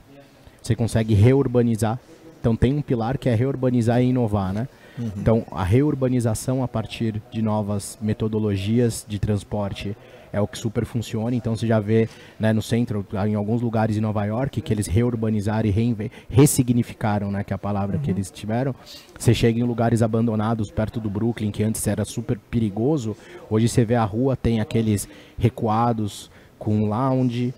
você consegue reurbanizar. Então tem um pilar que é reurbanizar e inovar, né? Uhum. Então a reurbanização a partir de novas metodologias de transporte é o que super funciona. Então você já vê, né, no centro, em alguns lugares em Nova York, que eles reurbanizaram e ressignificaram, né, que é a palavra que eles tiveram. Você chega em lugares abandonados perto do Brooklyn, que antes era super perigoso. Hoje você vê a rua, tem aqueles recuados com lounge,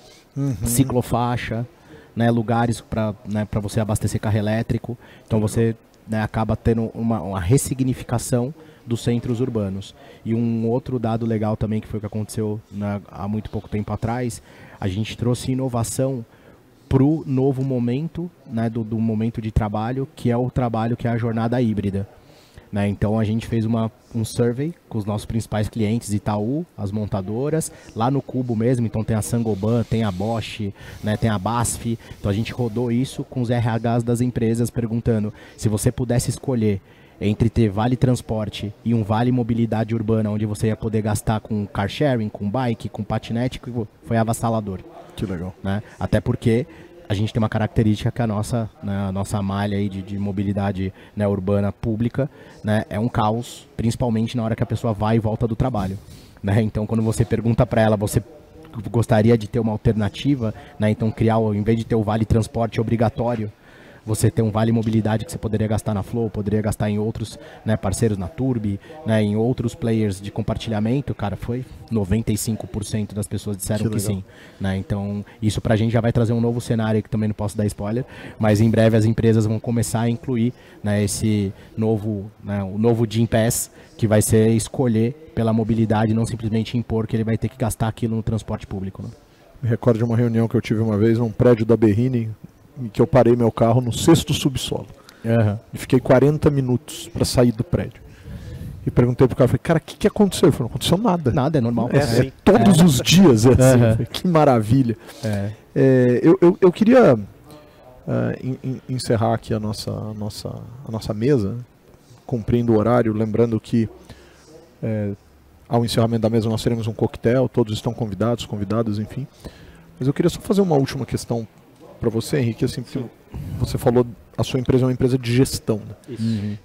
ciclofaixa, né, lugares para você abastecer carro elétrico. Então você, né, acaba tendo uma ressignificação dos centros urbanos. E um outro dado legal também, que foi o que aconteceu há muito pouco tempo atrás, a gente trouxe inovação para o novo momento, né, do momento de trabalho, que é o trabalho que é a jornada híbrida. Né? Então a gente fez um survey com os nossos principais clientes, Itaú, as montadoras, lá no Cubo mesmo. Então tem a Saint-Gobain, tem a Bosch, né, tem a BASF. Então a gente rodou isso com os RHs das empresas, perguntando se você pudesse escolher entre ter vale transporte e um vale mobilidade urbana, onde você ia poder gastar com car sharing, com bike, com patinete, foi avassalador. Que legal. Né? Até porque a gente tem uma característica que a nossa malha aí de mobilidade, né, urbana pública, né, é um caos, principalmente na hora que a pessoa vai e volta do trabalho. Né? Então, quando você pergunta para ela, você gostaria de ter uma alternativa, né, então criar, em vez de ter o vale transporte obrigatório, você tem um vale mobilidade que você poderia gastar na Flow, poderia gastar em outros, né, parceiros na Turbi, né, em outros players de compartilhamento, cara, foi 95% das pessoas disseram que sim. Né? Então, isso pra gente já vai trazer um novo cenário, que também não posso dar spoiler, mas em breve as empresas vão começar a incluir, né, esse novo, né, o novo Gym Pass, que vai ser escolher pela mobilidade, não simplesmente impor que ele vai ter que gastar aquilo no transporte público. Né? Me recordo de uma reunião que eu tive uma vez num prédio da Berrini, em que eu parei meu carro no 6º subsolo. E fiquei 40 minutos para sair do prédio. E perguntei pro cara, falei, cara, o que aconteceu? Ele falou, não aconteceu nada. Nada, é normal. Todos os dias é assim. Falei, que maravilha. Eu queria encerrar aqui a nossa mesa, cumprindo o horário, lembrando que ao encerramento da mesa nós teremos um coquetel, todos estão convidadas, enfim. Mas eu queria só fazer uma última questão para você, Henrique, assim, porque você falou, a sua empresa é uma empresa de gestão, né?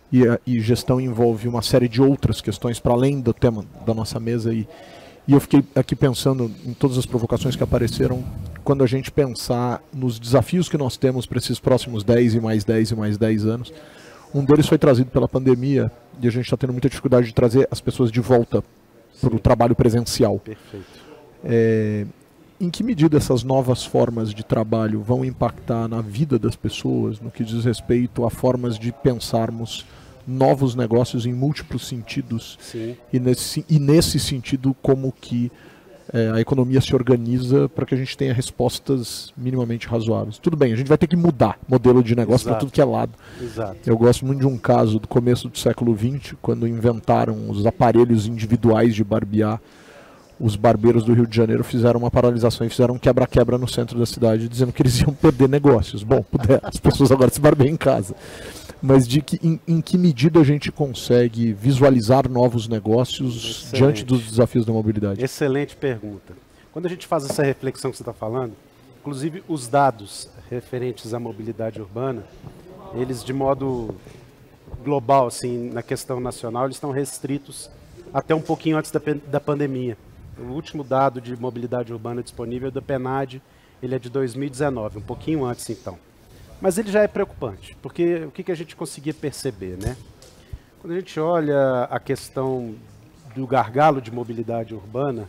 E gestão envolve uma série de outras questões para além do tema da nossa mesa, e eu fiquei aqui pensando em todas as provocações que apareceram quando a gente pensar nos desafios que nós temos para esses próximos 10 e mais 10 e mais 10 anos. Um deles foi trazido pela pandemia, e a gente está tendo muita dificuldade de trazer as pessoas de volta para o trabalho presencial. Perfeito. Em que medida essas novas formas de trabalho vão impactar na vida das pessoas, no que diz respeito a formas de pensarmos novos negócios em múltiplos sentidos? Sim. E nesse sentido, como que a economia se organiza para que a gente tenha respostas minimamente razoáveis? Tudo bem, a gente vai ter que mudar modelo de negócio para tudo que é lado. Exato. Eu gosto muito de um caso do começo do século XX, quando inventaram os aparelhos individuais de barbear. Os barbeiros do Rio de Janeiro fizeram uma paralisação e fizeram um quebra-quebra no centro da cidade, dizendo que eles iam perder negócios. Bom, as pessoas agora se barbeiam em casa. Mas em que medida a gente consegue visualizar novos negócios diante dos desafios da mobilidade? Excelente pergunta. Quando a gente faz essa reflexão que você está falando, inclusive os dados referentes à mobilidade urbana, eles de modo global, assim, na questão nacional, eles estão restritos até um pouquinho antes da pandemia. O último dado de mobilidade urbana disponível é do PNAD, ele é de 2019, um pouquinho antes então. Mas ele já é preocupante, porque o que a gente conseguia perceber, né? Quando a gente olha a questão do gargalo de mobilidade urbana,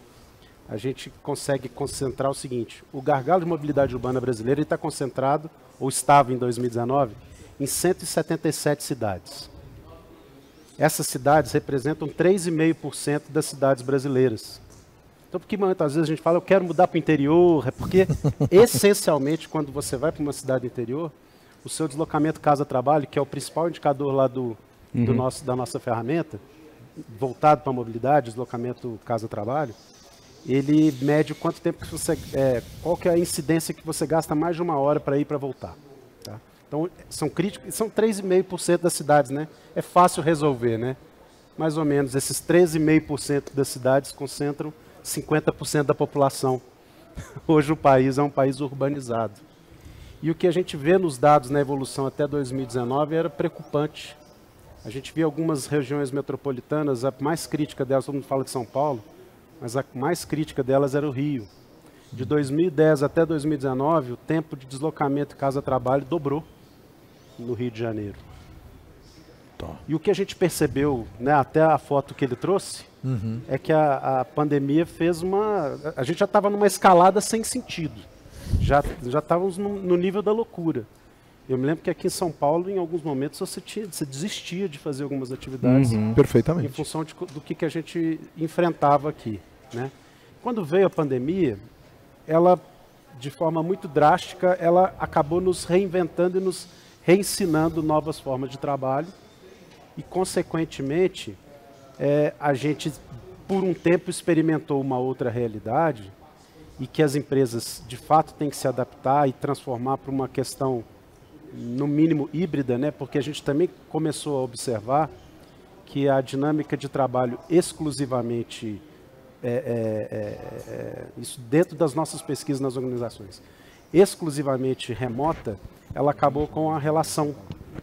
a gente consegue concentrar o seguinte: o gargalo de mobilidade urbana brasileira está concentrado, ou estava em 2019, em 177 cidades. Essas cidades representam 3,5% das cidades brasileiras. Então, porque muitas vezes a gente fala, eu quero mudar para o interior, é porque, essencialmente, quando você vai para uma cidade interior, o seu deslocamento casa-trabalho, que é o principal indicador lá da nossa ferramenta, voltado para a mobilidade, deslocamento casa-trabalho, ele mede quanto tempo que você... qual que é a incidência que você gasta mais de 1 hora para ir para voltar. Tá? Então, são 3,5% das cidades, né? É fácil resolver, né? Mais ou menos, esses 13,5% das cidades concentram 50% da população. Hoje o país é um país urbanizado. E o que a gente vê nos dados na evolução até 2019 era preocupante. A gente via algumas regiões metropolitanas, a mais crítica delas, todo mundo fala de São Paulo, mas a mais crítica delas era o Rio. De 2010 até 2019, o tempo de deslocamento casa-trabalho dobrou no Rio de Janeiro. Tá. E o que a gente percebeu, né, até a foto que ele trouxe, é que a pandemia fez uma... A gente já estava numa escalada sem sentido. Já estávamos no nível da loucura. Eu me lembro que aqui em São Paulo, em alguns momentos, você desistia de fazer algumas atividades. Perfeitamente. Em função do que a gente enfrentava aqui. Né? Quando veio a pandemia, ela, de forma muito drástica, ela acabou nos reinventando e nos reensinando novas formas de trabalho. E, consequentemente, a gente, por um tempo, experimentou uma outra realidade e que as empresas, de fato, têm que se adaptar e transformar para uma questão, no mínimo, híbrida, né? Porque a gente também começou a observar que a dinâmica de trabalho exclusivamente, isso dentro das nossas pesquisas nas organizações, exclusivamente remota, ela acabou com a relação.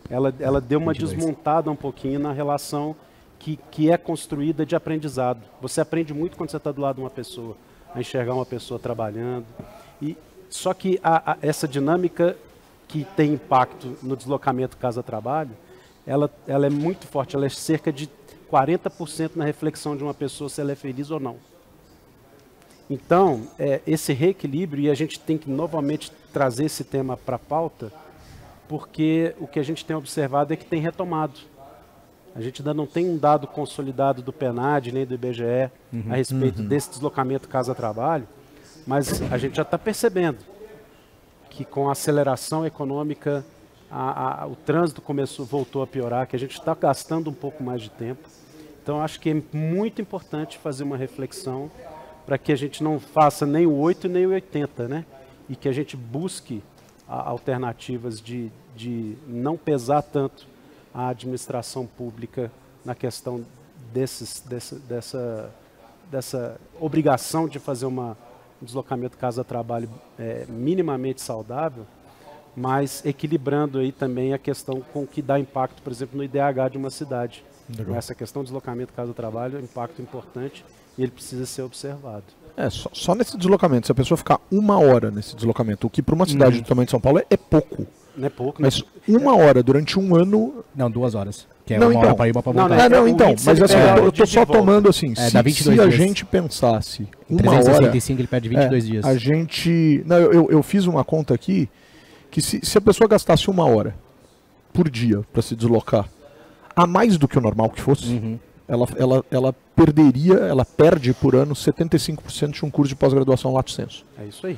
Ela deu uma desmontada um pouquinho na relação que é construída de aprendizado. Você aprende muito quando você está do lado de uma pessoa, a enxergar uma pessoa trabalhando. Só que essa dinâmica que tem impacto no deslocamento casa-trabalho, ela é muito forte, ela é cerca de 40% na reflexão de uma pessoa se ela é feliz ou não. Então, esse reequilíbrio, e a gente tem que novamente trazer esse tema para a pauta, porque o que a gente tem observado é que tem retomado. A gente ainda não tem um dado consolidado do PNAD, nem do IBGE, a respeito desse deslocamento casa-trabalho, mas a gente já está percebendo que com a aceleração econômica, o trânsito voltou a piorar, que a gente está gastando um pouco mais de tempo. Então, acho que é muito importante fazer uma reflexão para que a gente não faça nem o 8 nem o 80, né? E que a gente busque alternativas de não pesar tanto a administração pública na questão dessa obrigação de fazer um deslocamento casa-trabalho minimamente saudável, mas equilibrando aí também a questão com que dá impacto, por exemplo, no IDH de uma cidade. Essa questão do deslocamento casa-trabalho é um impacto importante e ele precisa ser observado. Só nesse deslocamento, se a pessoa ficar 1 hora nesse deslocamento, o que para uma cidade do tamanho de São Paulo é pouco. Não é pouco, mas 1 hora durante um ano... Não, 2 horas. Que é não, 1 hora para ir, 1 para voltar. Mas assim, eu estou só tomando assim, se a gente pensasse 1 hora... 365 ele perde 22 dias. A gente... Não, eu fiz uma conta aqui, que se a pessoa gastasse 1 hora por dia para se deslocar, a mais do que o normal que fosse, ela perde por ano 75% de um curso de pós-graduação lato sensu. É isso aí.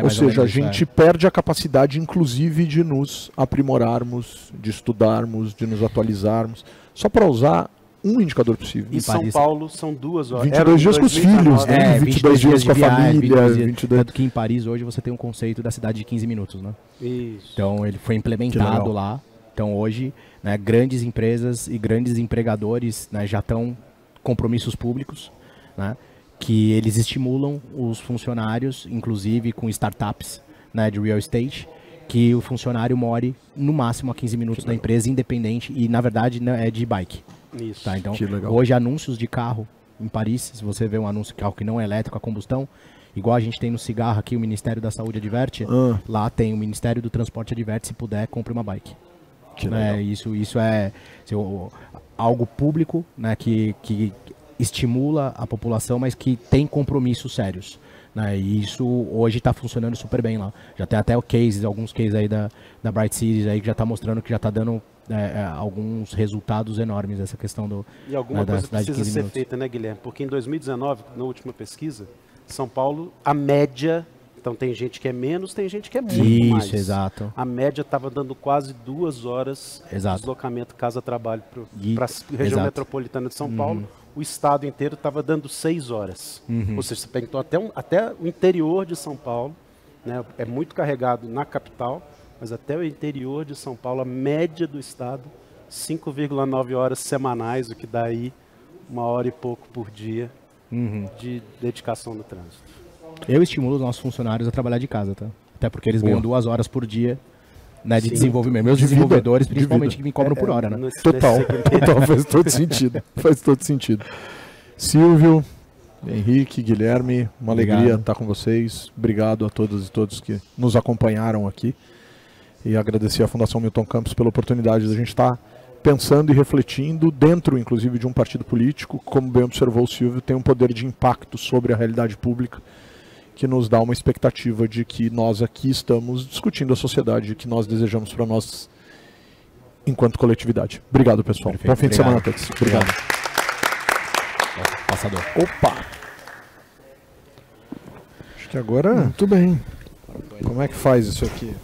Ou seja, a gente perde a capacidade, inclusive, de nos aprimorarmos, de estudarmos, de nos atualizarmos, só para usar um indicador possível. Em São Paulo são 2 horas. 22 dias com os filhos, né? 22 dias com a família. 22. Tanto que em Paris hoje você tem um conceito da cidade de 15 minutos, né? Isso. Então ele foi implementado lá. Então hoje, né, grandes empresas e grandes empregadores, né, já estão compromissos públicos, né, que eles estimulam os funcionários, inclusive com startups, né, de real estate, que o funcionário more no máximo a 15 minutos da empresa, independente, e na verdade é de bike. Isso. Tá? Então hoje anúncios de carro em Paris, se você vê um anúncio de carro que não é elétrico, a combustão, igual a gente tem no cigarro aqui, o Ministério da Saúde adverte, lá tem o Ministério do Transporte adverte, se puder, compre uma bike. né? Isso é assim, algo público, né, que estimula a população, mas que tem compromissos sérios. Né? E isso hoje está funcionando super bem lá. Já tem até alguns cases aí da Bright Cities aí que já está mostrando que já está dando alguns resultados enormes essa questão do E alguma coisa precisa ser minutos. feita, né, Guilherme? Porque em 2019, na última pesquisa, São Paulo, a média, então tem gente que é menos, tem gente que é muito mais. Isso, exato. A média estava dando quase 2 horas de deslocamento casa-trabalho para a região metropolitana de São Paulo. O estado inteiro estava dando 6 horas. Ou seja, você pegou até o interior de São Paulo, né, é muito carregado na capital, mas até o interior de São Paulo, a média do estado, 5,9 horas semanais, o que dá aí 1 hora e pouco por dia de dedicação no trânsito. Eu estimulo os nossos funcionários a trabalhar de casa, tá? Até porque eles ganham 2 horas por dia, né, de desenvolvimento. Meus desenvolvedores, principalmente, que me cobram por hora, né? Total, faz todo sentido. Faz todo sentido. Silvio, Henrique, Guilherme, uma alegria estar com vocês. Obrigado a todas e todos que nos acompanharam aqui. E agradecer à Fundação Milton Campos pela oportunidade de a gente estar pensando e refletindo dentro, inclusive, de um partido político, como bem observou o Silvio, tem um poder de impacto sobre a realidade pública, que nos dá uma expectativa de que nós aqui estamos discutindo a sociedade que nós desejamos para nós enquanto coletividade. Obrigado, pessoal. Perfeito. Bom fim de semana a todos. Obrigado. Passador. Opa! Acho que agora... Muito bem. Como é que faz isso aqui?